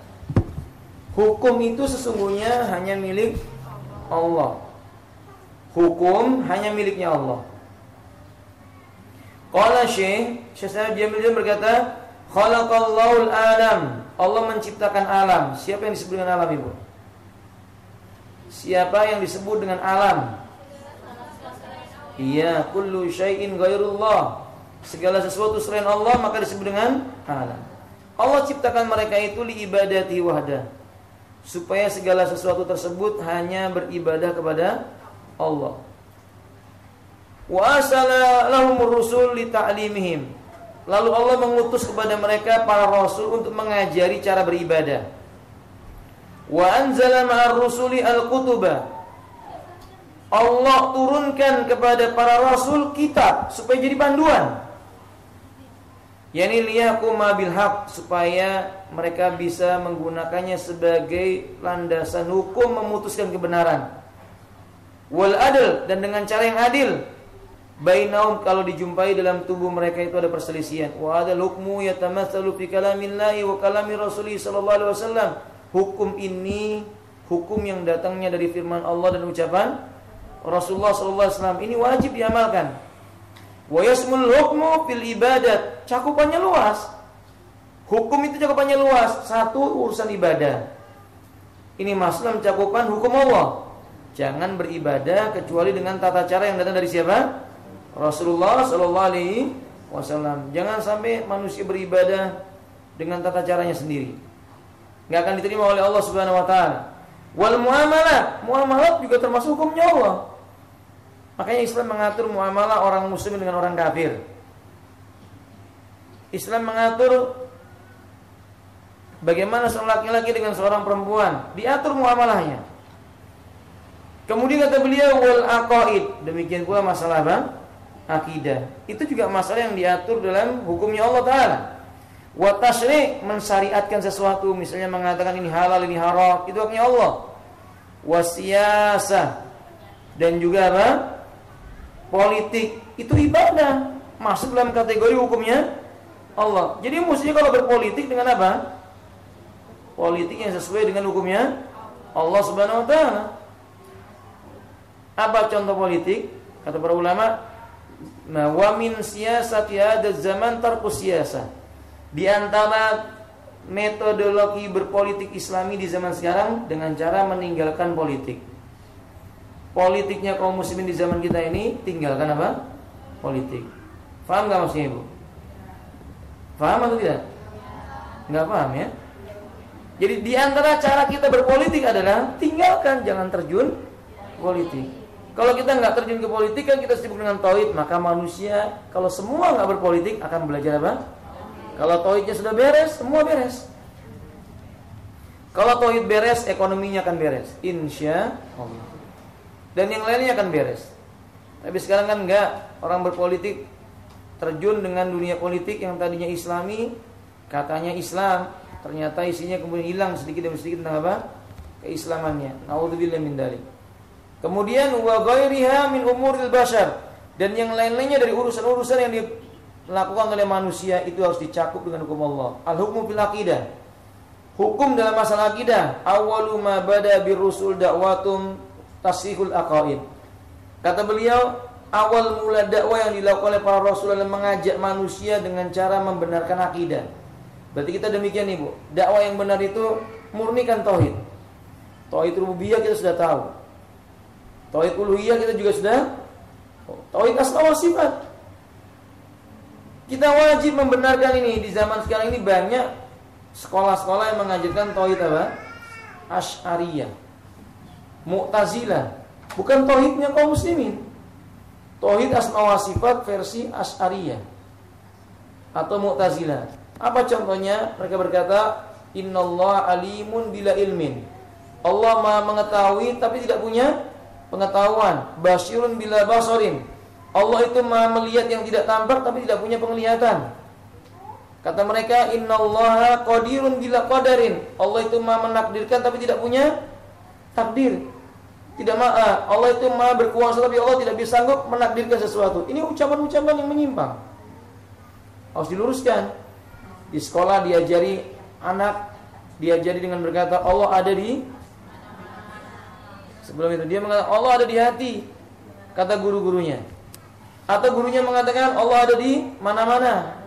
Hukum itu sesungguhnya hanya milik Allah. Hukum hanya miliknya Allah. Qala Syekh Sa'id Jamil berkata, khalaqallahul alam. Allah menciptakan alam. Siapa yang disebut dengan alam, Ibu? Siapa yang disebut dengan alam? Iya, kullu syai'in ghairullah. Segala sesuatu selain Allah maka disebut dengan alam. Allah ciptakan mereka itu li ibadati wahda, supaya segala sesuatu tersebut hanya beribadah kepada Allah. Wa asala lahumur rusul li ta'limihim. Lalu Allah mengutus kepada mereka para rasul untuk mengajari cara beribadah. Wa anzala ma'ar rusuli al-kutuba. Allah turunkan kepada para rasul kitab supaya jadi panduan. Yani liyahkuma bil haq, supaya mereka bisa menggunakannya sebagai landasan hukum memutuskan kebenaran. Wal adl, dan dengan cara yang adil. Bainahum, kalau dijumpai dalam tubuh mereka itu ada perselisihan. Wa adal hukmu yatamatsalu fi kalamillahi wa kalami rasulih sallallahu alaihi wasallam. Hukum ini hukum yang datangnya dari firman Allah dan ucapan Rasulullah sallallahu alaihi wasallam, ini wajib diamalkan. Wa yasmul hukmu fil ibadat. Cakupannya luas. Hukum itu cakupannya luas. Satu, urusan ibadah. Ini masalah mencakupan hukum Allah. Jangan beribadah kecuali dengan tata cara yang datang dari siapa? Rasulullah sallallahu alaihi wasallam. Jangan sampai manusia beribadah dengan tata caranya sendiri. Enggak akan diterima oleh Allah Subhanahu wa taala. Wal muamalat juga termasuk hukumnya Allah. Makanya Islam mengatur muamalah orang muslim dengan orang kafir. Islam mengatur bagaimana seorang laki-laki dengan seorang perempuan, diatur muamalahnya. Kemudian kata beliau wal aqaid, demikian pula masalah apa? Akidah. Itu juga masalah yang diatur dalam hukumnya Allah taala. Wa tasyri', mensyariatkan sesuatu, misalnya mengatakan ini halal, ini haram, itu haknya Allah. Wa siyasah, dan juga apa? Politik, itu ibadah, masuk dalam kategori hukumnya Allah. Jadi mestinya kalau berpolitik dengan apa? Politik yang sesuai dengan hukumnya Allah Subhanahu wa taala. Apa contoh politik? Kata para ulama, wa min siyasati hadzal zaman tarkus siyasah. Di antara metodologi berpolitik Islami di zaman sekarang dengan cara meninggalkan politik. Politiknya kaum muslimin di zaman kita ini tinggalkan apa? Politik. Paham enggak maksudnya, Ibu? Paham atau tidak? Enggak paham ya? Jadi di antara cara kita berpolitik adalah tinggalkan, jangan terjun politik. Kalau kita nggak terjun ke politik, kan kita sibuk dengan tauhid, maka manusia kalau semua nggak berpolitik akan belajar apa? Kalau tauhidnya sudah beres, semua beres. Kalau tauhid beres, ekonominya akan beres, insya Allah. Dan yang lainnya akan beres. Tapi sekarang kan enggak, orang berpolitik terjun dengan dunia politik yang tadinya Islami, katanya Islam, ternyata isinya kemudian hilang sedikit demi sedikit tentang apa? Keislamannya. Nauzubillah min dzalik. Kemudian wa ghairiha min umuril bashar, dan yang lain-lainnya dari urusan-urusan yang dilakukan oleh manusia itu harus dicakup dengan hukum Allah. Al-hukmu fil aqidah. Hukum dalam masalah akidah, awwalu ma bada birrusul da'watum tasihul aqaid. Kata beliau, awal mula dakwah yang dilakukan oleh para rasul adalah mengajak manusia dengan cara membenarkan akidah. Berarti kita demikian nih, Bu. Dakwah yang benar itu murnikan tauhid. Tauhid rububiyah kita sudah tahu. Tauhid uluhiyah kita juga sudah. Tauhid asma wa sifat. Kita wajib membenarkan ini. Di zaman sekarang ini banyak sekolah-sekolah yang mengajarkan tauhid apa? Asy'ariyah, Mu'tazilah. Bukan tauhidnya kaum muslimin. Tauhid asma wa sifat versi Asy'ariyah atau Mu'tazilah. Apa contohnya? Mereka berkata, innallaha alimun bila ilmin. Allah Maha mengetahui tapi tidak punya pengetahuan. Basyirun bila basarin. Allah itu Maha melihat yang tidak tampak tapi tidak punya penglihatan. Kata mereka, innallaha qadirun bila qadarin. Allah itu Maha menakdirkan tapi tidak punya takdir. Tidak maha. Allah itu Maha berkuasa tapi Allah tidak bisa sanggup menakdirkan sesuatu. Ini ucapan-ucapan yang menyimpang. Harus diluruskan. Di sekolah diajari anak, diajari dengan berkata Allah ada di. Sebelum itu dia mengatakan Allah ada di hati, kata guru-gurunya. Atau gurunya mengatakan Allah ada di mana-mana.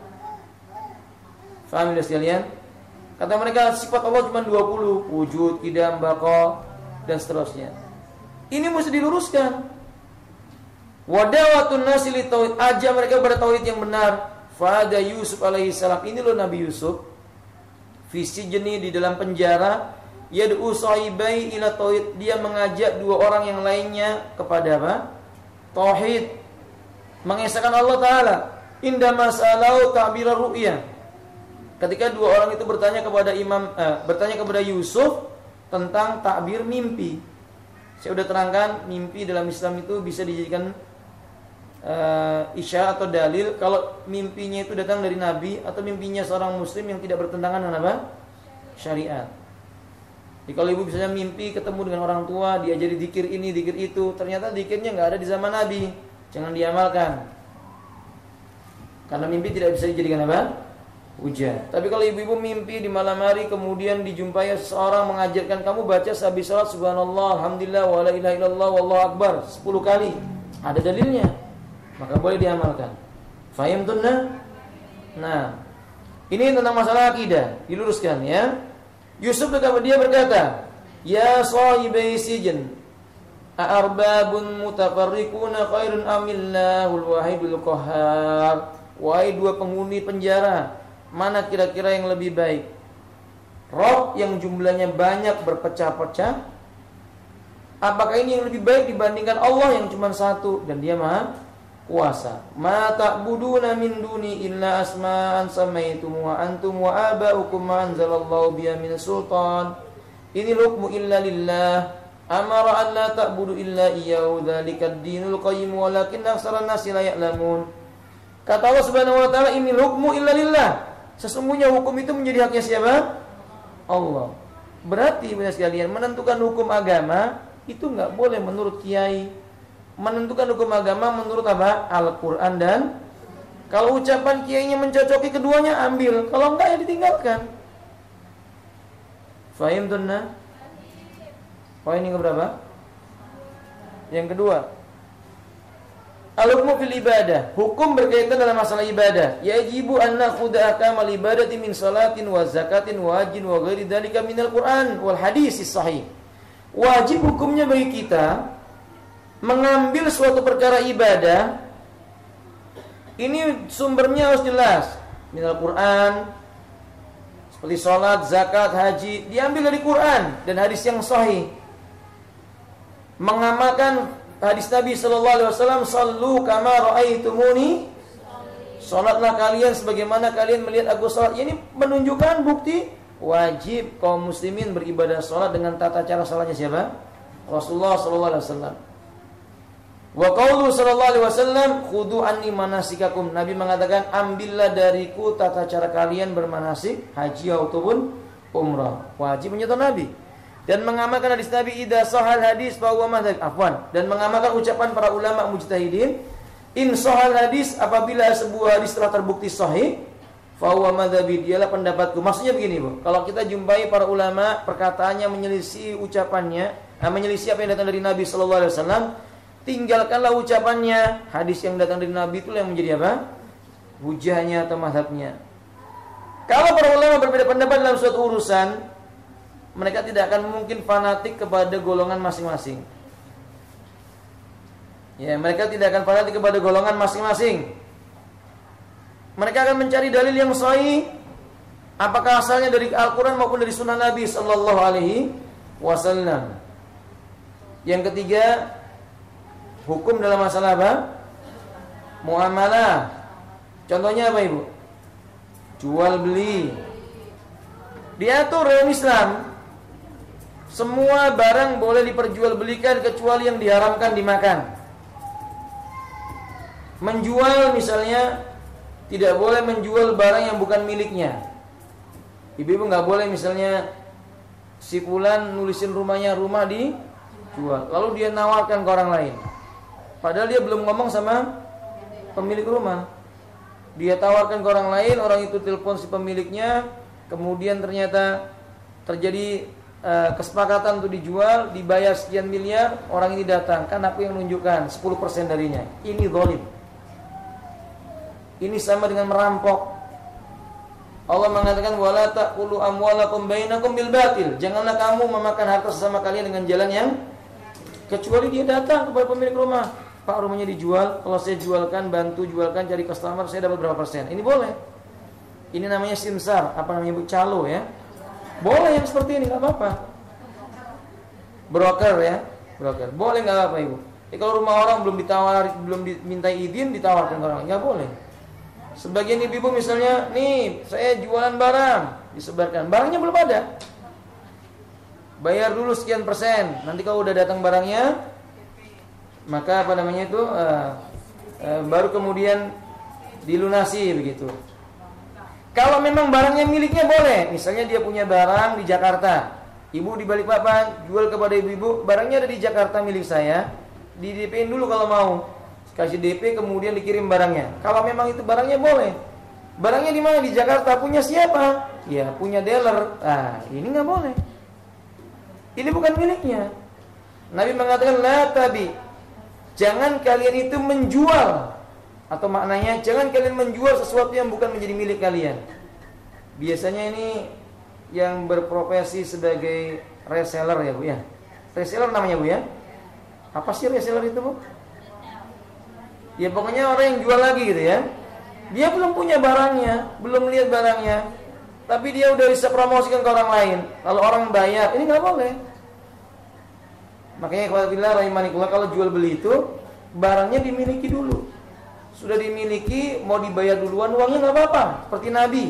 Faham ya sekalian? Kata mereka sifat Allah cuma 20, wujud, qidam, baqa dan seterusnya. Ini mesti diluruskan. Wadawatun nasi li tauhid, ajak mereka pada tauhid yang benar. Fada Yusuf alaihi salam, ini loh Nabi Yusuf. Visi jeni di dalam penjara, yad'u sahibai ila tauhid, dia mengajak dua orang yang lainnya kepada apa? Tauhid, mengesahkan Allah taala. Inda masalau ta'bir ru'ya. Ketika dua orang itu bertanya kepada Yusuf tentang takbir mimpi. Saya sudah terangkan, mimpi dalam Islam itu bisa dijadikan isya atau dalil kalau mimpinya itu datang dari Nabi atau mimpinya seorang muslim yang tidak bertentangan dengan apa? Syariat. Jadi kalau ibu misalnya mimpi ketemu dengan orang tua, diajari zikir ini, zikir itu, ternyata zikirnya nggak ada di zaman Nabi, jangan diamalkan. Karena mimpi tidak bisa dijadikan apa? Hujah. Tapi kalau ibu-ibu mimpi di malam hari kemudian dijumpai seseorang mengajarkan kamu baca sehabis salat subhanallah, alhamdulillah, wala ilaha illallah, wallahu akbar 10 kali, ada dalilnya, maka boleh diamalkan. Fahimtunna? Nah, ini tentang masalah akidah, diluruskan ya. Yusuf dia berkata, "Ya sahibai sijn, a'arbabun mutafarriquna khairun amillahul wahidul qahhar." Wahai dua penghuni penjara, mana kira-kira yang lebih baik? Rob yang jumlahnya banyak berpecah-pecah, apakah ini yang lebih baik dibandingkan Allah yang cuma satu dan dia maha kuasa? Ma ta'buduna min duni illa asma'an samaitum wa antum wa aba'ukum ma anzalallahu biha min sultan. Ini hukmu illa lillah. Amara an la ta'budu illa iyyahu dzalikad dinul qayyim walakin aktsaran nasi la ya'lamun. Kata Allah Subhanahu wa taala, ini hukmu illa lillah. Sesungguhnya hukum itu menjadi haknya siapa? Allah. Berarti benar sekalian, menentukan hukum agama itu enggak boleh menurut kiai. Menentukan hukum agama menurut apa? Al-Quran. Dan kalau ucapan kiainya mencocoki keduanya, ambil. Kalau enggak ya ditinggalkan. Fahim tunna? Poin yang keberapa? Yang kedua, al-hukmu fil ibadah. Hukum berkaitan dalam masalah ibadah. Yajibu an nakhudha ahkamal ibadati min salatin wa zakatin wa hajjin wa ghairi dzalika minal Qur'an wal hadis sahih. Wajib hukumnya bagi kita mengambil suatu perkara ibadah, ini sumbernya harus jelas, minal Quran, seperti sholat, zakat, haji, diambil dari Quran dan hadis yang sahih. Mengamalkan hadis Nabi sallallahu alaihi wasallam, "Shallu kama raaitumuni." Salatlah kalian sebagaimana kalian melihat aku salat. Ini menunjukkan bukti wajib kaum muslimin beribadah salat dengan tata cara salatnya siapa? Rasulullah sallallahu alaihi wasallam. Wa qaulu sallallahu alaihi wasallam, "Khudu anni manasikakum." Nabi mengatakan, ambillah dariku tata cara kalian bermanasik, haji ataupun umrah. Wajib menyatu Nabi. Dan mengamalkan hadis Nabi, idza sahal hadis fa huwa madzhab. Afwan. Dan mengamalkan ucapan para ulama mujtahidin, in sahal hadis, apabila sebuah hadis telah terbukti sahih, fa huwa madzhabi, dialah pendapatku. Maksudnya begini, Bu. Kalau kita jumpai para ulama perkataannya menyelisih ucapannya, menyelisih apa yang datang dari Nabi sallallahu alaihi wasallam, tinggalkanlah ucapannya. Hadis yang datang dari Nabi itu yang menjadi apa? Hujahnya atau mazhabnya. Kalau para ulama berbeda pendapat dalam suatu urusan, mereka tidak akan mungkin fanatik kepada golongan masing-masing. Ya, mereka tidak akan fanatik kepada golongan masing-masing. Mereka akan mencari dalil yang sahih, apakah asalnya dari Al-Quran maupun dari Sunnah Nabi sallallahu alaihi wasallam. Yang ketiga, hukum dalam masalah apa? Muamalah. Contohnya apa, Ibu? Jual beli. Diatur dalam Islam. Semua barang boleh diperjualbelikan kecuali yang diharamkan dimakan. Menjual misalnya, tidak boleh menjual barang yang bukan miliknya. Ibu-ibu nggak boleh misalnya si fulan nulisin rumahnya, rumah dijual, lalu dia nawarkan ke orang lain. Padahal dia belum ngomong sama pemilik rumah. Dia tawarkan ke orang lain, orang itu telepon si pemiliknya, kemudian ternyata terjadi kesepakatan untuk dijual, dibayar sekian miliar, orang ini datang, kan aku yang menunjukkan 10% darinya. Ini zalim. Ini sama dengan merampok. Allah mengatakan, wala taqulu amwalakum bainakum bil batil. Janganlah kamu memakan harta sesama kalian dengan jalan yang, kecuali dia datang kepada pemilik rumah, Pak, rumahnya dijual, kalau saya jualkan, bantu jualkan, cari customer, saya dapat berapa persen. Ini boleh. Ini namanya simsar, apa namanya, Bu, calo ya. Boleh yang seperti ini, nggak apa-apa. Broker ya, broker. Boleh nggak apa-apa, Ibu. Kalau rumah orang belum ditawar, belum diminta izin, ditawarkan ke orang, nggak boleh. Sebagian ibu-ibu misalnya, nih saya jualan barang, disebarkan, barangnya belum ada. Bayar dulu sekian persen, nanti kalau udah datang barangnya, maka apa namanya itu, baru kemudian dilunasi begitu. Kalau memang barangnya miliknya boleh, misalnya dia punya barang di Jakarta, ibu di Balikpapan jual kepada ibu-ibu, barangnya ada di Jakarta milik saya, di DP-in dulu kalau mau, kasih DP kemudian dikirim barangnya. Kalau memang itu barangnya boleh. Barangnya di mana? Di Jakarta, punya siapa? Ya punya dealer. Ini nggak boleh. Ini bukan miliknya. Nabi mengatakan la tabi, jangan kalian itu menjual Atau maknanya jangan kalian menjual sesuatu yang bukan menjadi milik kalian. Biasanya ini yang berprofesi sebagai reseller ya Bu ya. Reseller namanya Bu ya. Apa sih reseller itu Bu? Ya pokoknya orang yang jual lagi gitu ya. Dia belum punya barangnya, belum lihat barangnya, tapi dia udah bisa promosikan ke orang lain. Kalau orang bayar, ini nggak boleh. Makanya kalau jual beli itu barangnya dimiliki dulu. Sudah dimiliki, mau dibayar duluan, uangnya nggak apa-apa. Seperti Nabi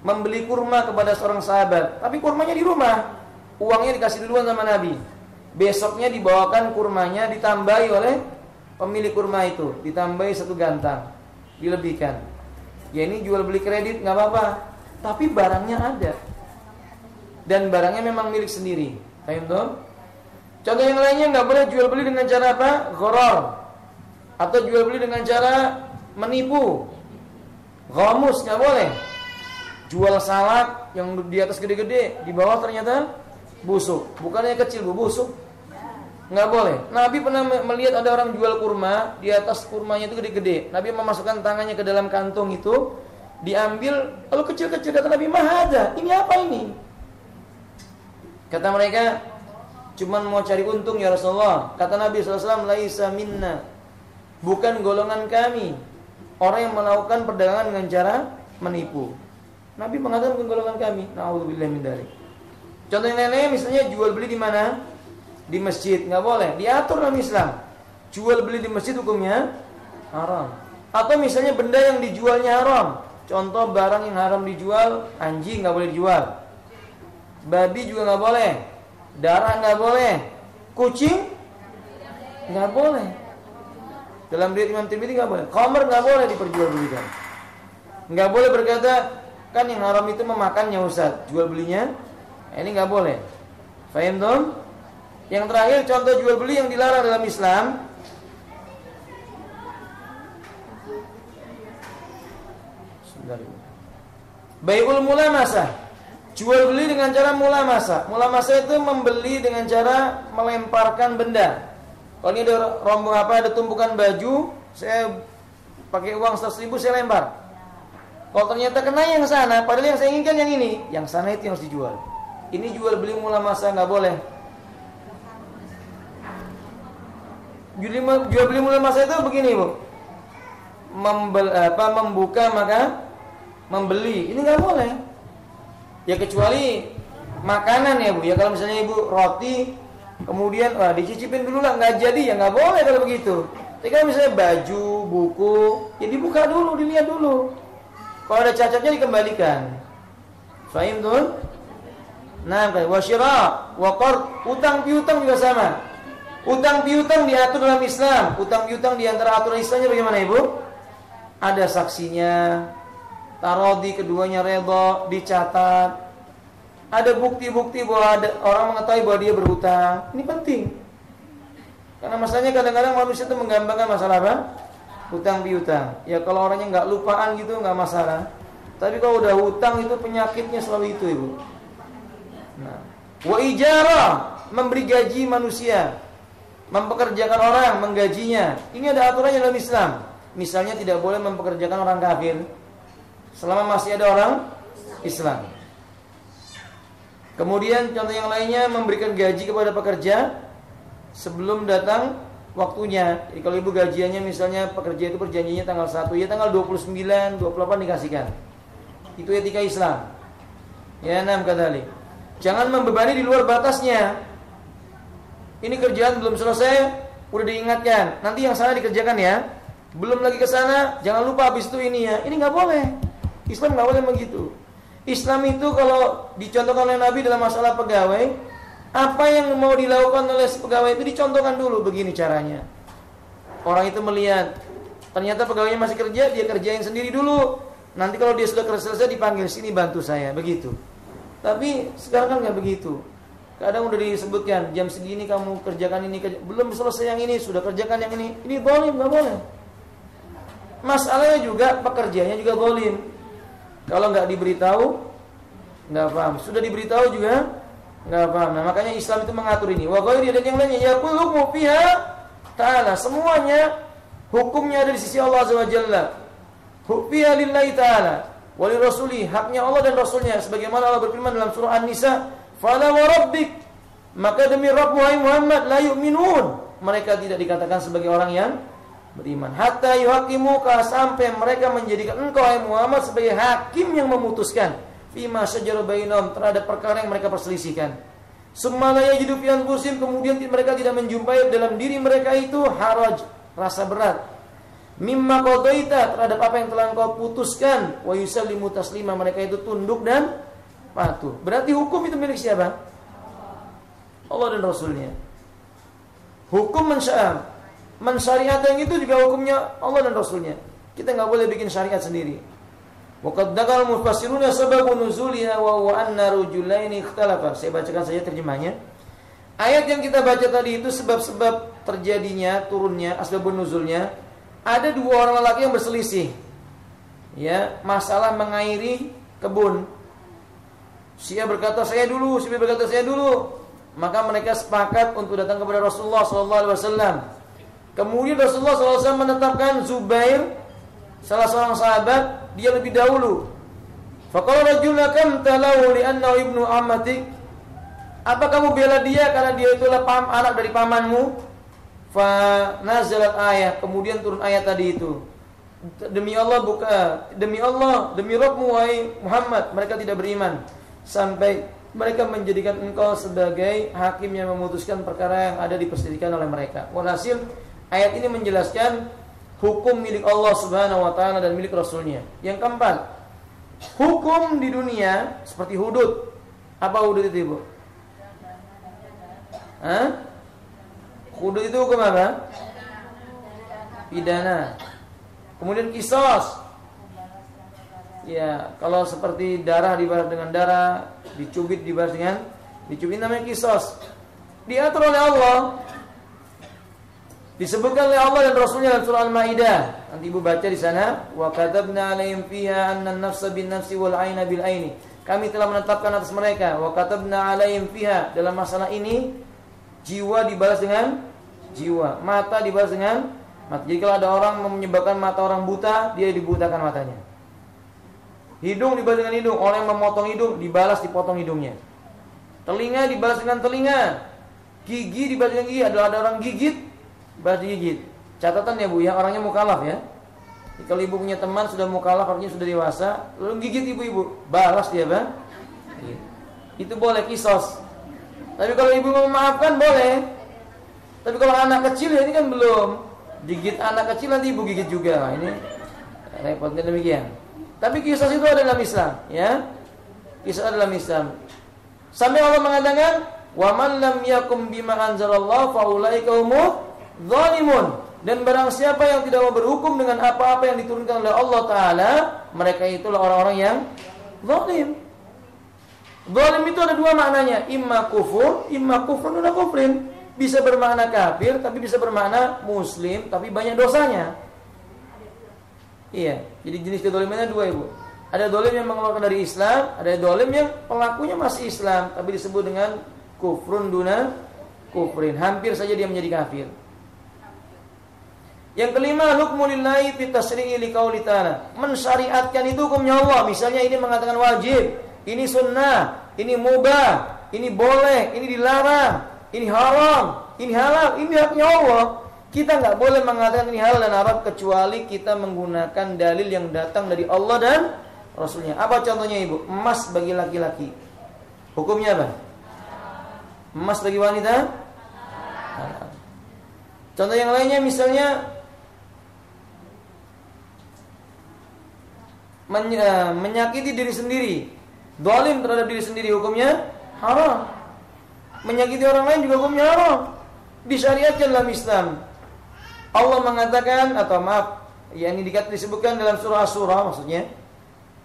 membeli kurma kepada seorang sahabat, tapi kurmanya di rumah, uangnya dikasih duluan sama Nabi. Besoknya dibawakan kurmanya, ditambahi oleh pemilik kurma itu, ditambahi 1 gantang, dilebihkan. Ya ini jual beli kredit nggak apa-apa, tapi barangnya ada dan barangnya memang milik sendiri. Paham tuh? Contoh yang lainnya nggak boleh jual beli dengan cara apa? Gharar, atau jual beli dengan cara menipu. Ghamus nggak boleh. Jual salak yang di atas gede-gede, di bawah ternyata busuk. Bukannya kecil bu, busuk. Nggak boleh. Nabi pernah melihat ada orang jual kurma, di atas kurmanya itu gede-gede. Nabi memasukkan tangannya ke dalam kantong itu, diambil, lalu kecil-kecil. Kata Nabi, "Mahada, ini apa ini?" Kata mereka, "Cuman mau cari untung ya Rasulullah." Kata Nabi SAW, "Laisa minna, bukan golongan kami orang yang melakukan perdagangan dengan cara menipu." Nabi mengatakan bukan golongan kami. Na'udzubillah min dzalik. Contoh yang lainnya misalnya jual beli di mana? Di masjid, nggak boleh, diatur dalam Islam. Jual beli di masjid hukumnya haram. Atau misalnya benda yang dijualnya haram. Contoh barang yang haram dijual, anjing nggak boleh dijual, babi juga nggak boleh, darah nggak boleh, kucing nggak boleh. Dalam riwayat Imam Tirmidzi nggak boleh, khamr nggak boleh diperjualbelikan. Nggak boleh berkata kan yang haram itu memakannya Ustaz, jual belinya ini nggak boleh. Fahim dong? Yang terakhir contoh jual beli yang dilarang dalam Islam. Bai'ul mulamasah, jual beli dengan cara mulamasah. Mulamasah itu membeli dengan cara melemparkan benda. Kalau ini ada rombong ada tumpukan baju, saya pakai uang 100.000 saya lempar. Kalau ternyata kena yang sana, padahal yang saya inginkan yang ini, yang sana itu yang harus dijual. Ini jual beli mulamasah nggak boleh. Jual beli mulamasah itu begini Bu, membuka maka membeli, ini nggak boleh. Ya kecuali makanan ya Bu. Ya kalau misalnya Ibu roti, kemudian dicicipin dulu lah, nggak jadi ya nggak boleh kalau begitu. Tapi kalau misalnya baju, buku, ya dibuka dulu, dilihat dulu. Kalau ada cacatnya dikembalikan. Fahim tuh? Nah, wasyira, waqard, utang piutang juga sama. Utang piutang diatur dalam Islam. Utang piutang di antara aturan Islamnya bagaimana Ibu? Ada saksinya, tarodi keduanya redha, dicatat. Ada bukti-bukti bahwa ada orang mengetahui bahwa dia berhutang. Ini penting. Karena masalahnya kadang-kadang manusia itu menggambarkan masalah apa? Hutang piutang. Ya kalau orangnya nggak lupaan gitu nggak masalah. Tapi kalau udah hutang itu penyakitnya selalu itu Ibu. Nah, wa ijarah, memberi gaji manusia, mempekerjakan orang, menggajinya. Ini ada aturannya dalam Islam. Misalnya tidak boleh mempekerjakan orang kafir selama masih ada orang Islam. Kemudian contoh yang lainnya memberikan gaji kepada pekerja sebelum datang waktunya. Jadi kalau Ibu gajiannya misalnya pekerja itu perjanjiannya tanggal 1, ya tanggal 29, 28 dikasihkan. Itu etika Islam. Ya, nam kadali. Jangan membebani di luar batasnya. Ini kerjaan belum selesai, udah diingatkan, nanti yang sana dikerjakan ya. Belum lagi ke sana, jangan lupa habis itu ini ya. Ini nggak boleh. Islam nggak boleh begitu. Islam itu kalau dicontohkan oleh Nabi dalam masalah pegawai, apa yang mau dilakukan oleh si pegawai itu dicontohkan dulu. Begini caranya. Orang itu melihat, ternyata pegawainya masih kerja, dia kerjain sendiri dulu. Nanti kalau dia sudah selesai dipanggil, sini bantu saya, begitu. Tapi sekarang kan nggak begitu. Kadang udah disebutkan jam segini kamu kerjakan ini, belum selesai yang ini, sudah kerjakan yang ini. Ini zalim, nggak boleh. Masalahnya juga pekerjanya juga zalim. Kalau nggak diberitahu, nggak paham. Sudah diberitahu juga nggak paham. Nah makanya Islam itu mengatur ini. Wa ghairi dan yang lainnya yaqulu fiha ta'ala. Semuanya Hukumnya ada di sisi Allah Azza wa Jalla. Hufiya lillahi ta'ala wa li rasuli, haknya Allah dan Rasulnya, sebagaimana Allah berfirman dalam surah An-Nisa, fala wa rabbik, maka demi Rabb Muhammad, la yu'minun, mereka tidak dikatakan sebagai orang yang beriman, hatta yuhakimuka, sampai mereka menjadikan engkau Muhammad sebagai hakim yang memutuskan, fima syajara bainahum, terhadap perkara yang mereka perselisihkan. Summa la yajidu fi anfusihim, kemudian mereka tidak menjumpai dalam diri mereka itu haraj, rasa berat, mimma qadaita, terhadap apa yang telah engkau putuskan, wa yusallimu taslima, mereka itu tunduk dan patuh. Berarti hukum itu milik siapa? Allah dan Rasulnya. Hukum mensyariatkan itu juga hukumnya Allah dan Rasulnya. Kita nggak boleh bikin syariat sendiri. Waqad dzakara mufassiruna sababun nuzuliha wa huwa anna rajulaini ikhtalafa. Saya bacakan saja terjemahnya. Ayat yang kita baca tadi itu sebab-sebab terjadinya, turunnya, asbabun nuzulnya. Ada dua orang lelaki yang berselisih. Ya, masalah mengairi kebun. Si A berkata saya dulu, si B berkata saya dulu. Maka mereka sepakat untuk datang kepada Rasulullah SAW. Kemudian Rasulullah SAW menetapkan Zubair, salah seorang sahabat, dia lebih dahulu. Faqala rajulun kam talahu li annahu ibnu ammatik. Apa kamu bela dia karena dia itulah anak dari pamanmu? Fa nazalat ayat, kemudian turun ayat tadi itu. Demi Allah demi Rabbmu wahai Muhammad, mereka tidak beriman sampai mereka menjadikan engkau sebagai hakim yang memutuskan perkara yang ada diperselisihkan oleh mereka. Walhasil ayat ini menjelaskan hukum milik Allah Subhanahu wa taala dan milik Rasulnya. Yang keempat, hukum di dunia seperti hudud. Apa hudud itu, Ibu? Hudud itu hukum apa? Pidana. Kemudian kisos. Ya, kalau seperti darah dibalas dengan darah, dicubit dibalas dengan dicubit, namanya kisos. Diatur oleh Allah. Disebutkan oleh Allah dan Rasulnya dalam surah Al-Maidah. Nanti Ibu baca di sana, wa katabna 'alaihim fiha anna an-nafsa bin-nafsi wal 'aina bil-'aini. Kami telah menetapkan atas mereka, wa katabna 'alaihim fiha, dalam masalah ini jiwa dibalas dengan jiwa, mata dibalas dengan mata. Jadi kalau ada orang menyebabkan mata orang buta, dia dibutakan matanya. Hidung dibalas dengan hidung, orang yang memotong hidung dibalas dipotong hidungnya. Telinga dibalas dengan telinga. Gigi dibalas dengan gigi. Ada orang gigit, dibalas digigit. Catatan ya Bu ya, orangnya mukallaf ya. Jadi kalau ibu punya teman sudah mukallaf, artinya sudah dewasa, lalu gigit ibu-ibu, balas dia Bang. Itu boleh kisos. Tapi kalau ibu mau memaafkan boleh. Tapi kalau anak kecil ya ini kan belum. Gigit anak kecil nanti ibu gigit juga. Nah, ini repotnya demikian. Tapi kisah itu ada dalam Islam, ya. Kisah dalam Islam. Sampai Allah mengatakan, "Wa man lam yakum bima anzalallahu fa ulaika humuz zalimun." Dan barang siapa yang tidak mau berhukum dengan apa-apa yang diturunkan oleh Allah Taala, mereka itulah orang-orang yang zalim. Zalim itu ada dua maknanya, imma kufrun dan kufrin. Bisa bermakna kafir, tapi bisa bermakna muslim, tapi banyak dosanya. Iya, jadi jenis kezalimannya dua Ibu. Ada zalim yang mengeluarkan dari Islam, ada zalim yang pelakunya masih Islam, tapi disebut dengan kufrun duna kufrin. Hampir saja dia menjadi kafir. Yang kelima, hukmulillahi fi tasyri'i liqauli ta'ala. Mensyariatkan itu hukumnya Allah. Misalnya ini mengatakan wajib, ini sunnah, ini mubah, ini boleh, ini dilarang, ini haram, ini halal, ini haknya Allah. Kita nggak boleh mengatakan ini halal dan haram kecuali kita menggunakan dalil yang datang dari Allah dan Rasulnya. Apa contohnya Ibu? Emas bagi laki-laki, hukumnya apa? Emas bagi wanita? Contoh yang lainnya misalnya menyakiti diri sendiri, zalim terhadap diri sendiri, hukumnya haram. Menyakiti orang lain juga hukumnya haram. Disyariatkan dalam Islam. Allah mengatakan, atau maaf, yang ini disebutkan dalam surah Asy-Syura maksudnya,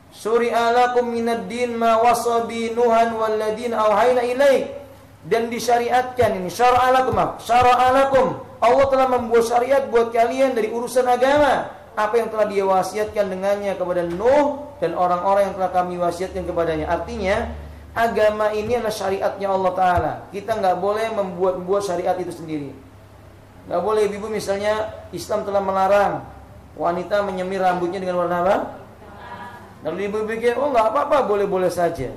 Syuri'a lakum minad din ma wasa bi Nuhan walladzina auhayna ilaik. Dan disyariatkan ini syara'a lakum. Allah telah membuat syariat buat kalian dari urusan agama, apa yang telah dia wasiatkan dengannya kepada Nuh dan orang-orang yang telah kami wasiatkan kepadanya. Artinya agama ini adalah syariatnya Allah Ta'ala. Kita nggak boleh membuat syariat itu sendiri. Nggak boleh ibu misalnya Islam telah melarang wanita menyemir rambutnya dengan warna apa? Lalu ibu pikir, oh nggak apa-apa, boleh-boleh saja.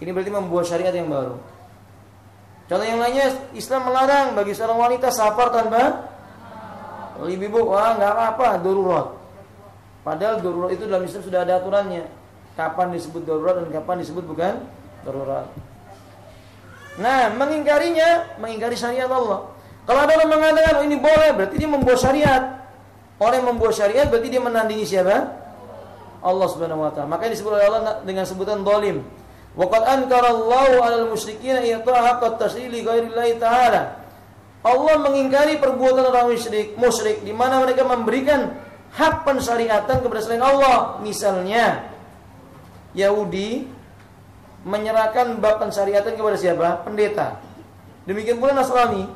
Ini berarti membuat syariat yang baru. Contoh yang lainnya, Islam melarang bagi seorang wanita safar tanpa. Lalu ibu, wah nggak apa-apa, darurat. Padahal darurat itu dalam Islam sudah ada aturannya. Kapan disebut darurat dan kapan disebut bukan darurat. Nah, mengingkari syariat Allah. Kalau ada orang mengatakan oh, ini boleh, berarti dia membuat syariat. Orang yang membuat syariat berarti dia menandingi siapa? Allah Subhanahu wa taala. Makanya disebut oleh Allah dengan sebutan zalim. Wa qad ankara Allahu 'alal musyrikeena i'ta'a haqqat tasyrili ghairillahi ta'ala. Allah mengingkari perbuatan orang musyrik di mana mereka memberikan hak pensyariatan kepada selain Allah. Misalnya Yahudi menyerahkan bab pensyariatan kepada siapa? Pendeta. Demikian pula Nasrani.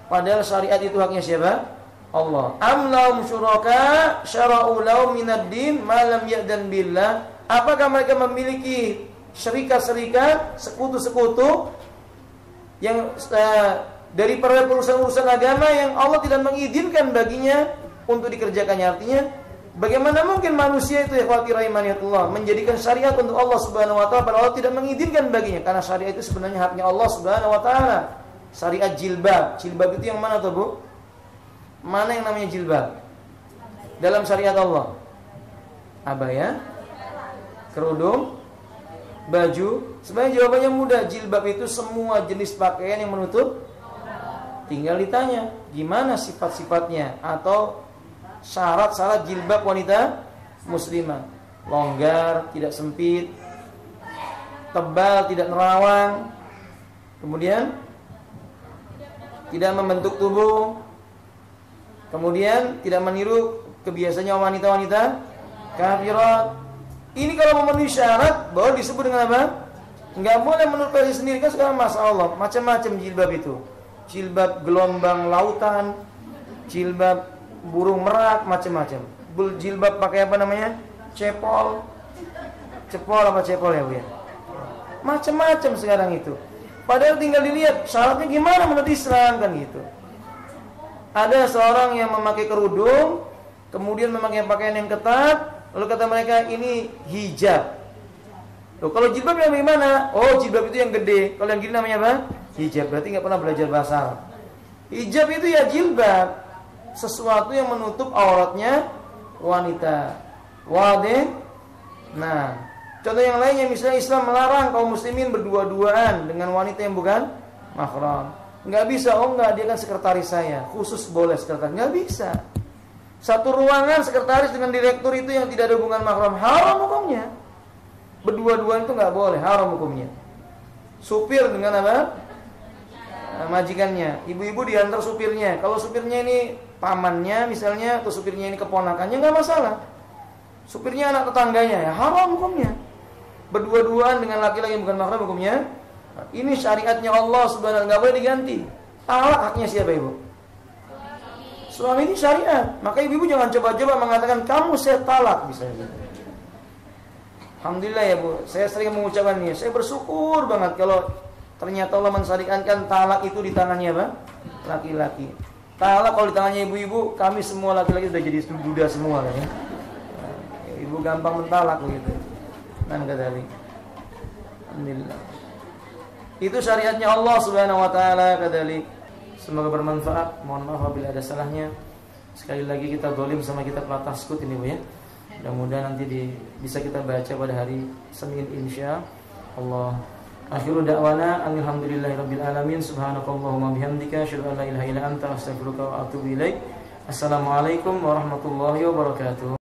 Padahal syariat itu haknya siapa? Allah. Am lahum syuraka syara'u lahum minad din ma lam ya'dan billah. Apakah mereka memiliki syarikat-syarikat, sekutu-sekutu yang dari para urusan-urusan agama yang Allah tidak mengizinkan baginya untuk dikerjakannya? Artinya, bagaimana mungkin manusia itu ikhwati rahimanillah menjadikan syariat untuk Allah Subhanahu wa taala padahal Allah tidak mengizinkan baginya? Karena syariat itu sebenarnya haknya Allah Subhanahu wa taala. Syariat jilbab. Jilbab itu yang mana tuh, Bu? Mana yang namanya jilbab? Dalam syariat Allah. Abaya, kerudung, baju. Sebenarnya jawabannya mudah. Jilbab itu semua jenis pakaian yang menutup. Tinggal ditanya, gimana sifat-sifatnya atau syarat-syarat jilbab wanita muslimah? Longgar, tidak sempit, tebal, tidak nerawang, kemudian tidak membentuk tubuh, kemudian tidak meniru kebiasaannya wanita-wanita kafirat. Ini kalau memenuhi syarat baru disebut dengan apa? Enggak boleh menurut versi sendiri. Kan sekarang masalah macam-macam jilbab itu. Jilbab gelombang lautan, jilbab burung merak, macam-macam. Jilbab pakai apa namanya? Cepol apa cepol ya Bu ya? Macam-macam sekarang itu. Padahal tinggal dilihat syaratnya gimana menurut Islam kan gitu. Ada seorang yang memakai kerudung, kemudian memakai pakaian yang ketat, lalu kata mereka ini hijab. Loh, kalau jilbab yang bagaimana? Oh, jilbab itu yang gede. Kalau yang gini namanya apa? Hijab. Berarti nggak pernah belajar bahasa Arab. Hijab itu ya jilbab, sesuatu yang menutup auratnya wanita. Wadih. Nah, contoh yang lainnya misalnya Islam melarang kaum muslimin berdua-duaan dengan wanita yang bukan mahram. Nggak bisa, oh nggak, dia kan sekretaris saya, khusus boleh sekretaris. Nggak bisa. Satu ruangan sekretaris dengan direktur itu yang tidak ada hubungan mahram, haram hukumnya. Berdua-duaan itu nggak boleh, haram hukumnya. Supir dengan apa? Majikannya. Ibu-ibu diantar supirnya. Kalau supirnya ini pamannya misalnya, atau supirnya ini keponakannya, nggak masalah. Supirnya anak tetangganya, ya haram hukumnya. Berdua-duaan dengan laki-laki yang bukan mahram hukumnya. Ini syariatnya Allah Subhanahu wa taala, nggak boleh diganti. Talak haknya siapa ibu? Suami ini syariat. Maka ibu jangan coba-coba mengatakan kamu saya talak misalnya. Alhamdulillah ya Bu, saya sering mengucapkannya. Saya bersyukur banget kalau ternyata Allah mensyariatkan talak itu di tangannya apa? Laki-laki. Talak kalau di tangannya ibu-ibu, kami semua laki-laki sudah jadi duda semua kan ya. Ibu gampang mentalak begitu. Nan kadzalik. Alhamdulillah. Itu syariatnya Allah Subhanahu wa taala kadzalik. Semoga bermanfaat. Mohon maaf apabila ada salahnya. Sekali lagi kita zalim sama kita pelat taskut ini Bu ya. Mudah-mudahan nanti bisa kita baca pada hari Senin insyaallah. Akhiru da'wana alhamdulillahirabbil alamin. Subhanakallahumma bihamdika asyhadu an la ilaha illa anta astaghfiruka wa atubu ilaik. Assalamualaikum warahmatullahi wabarakatuh.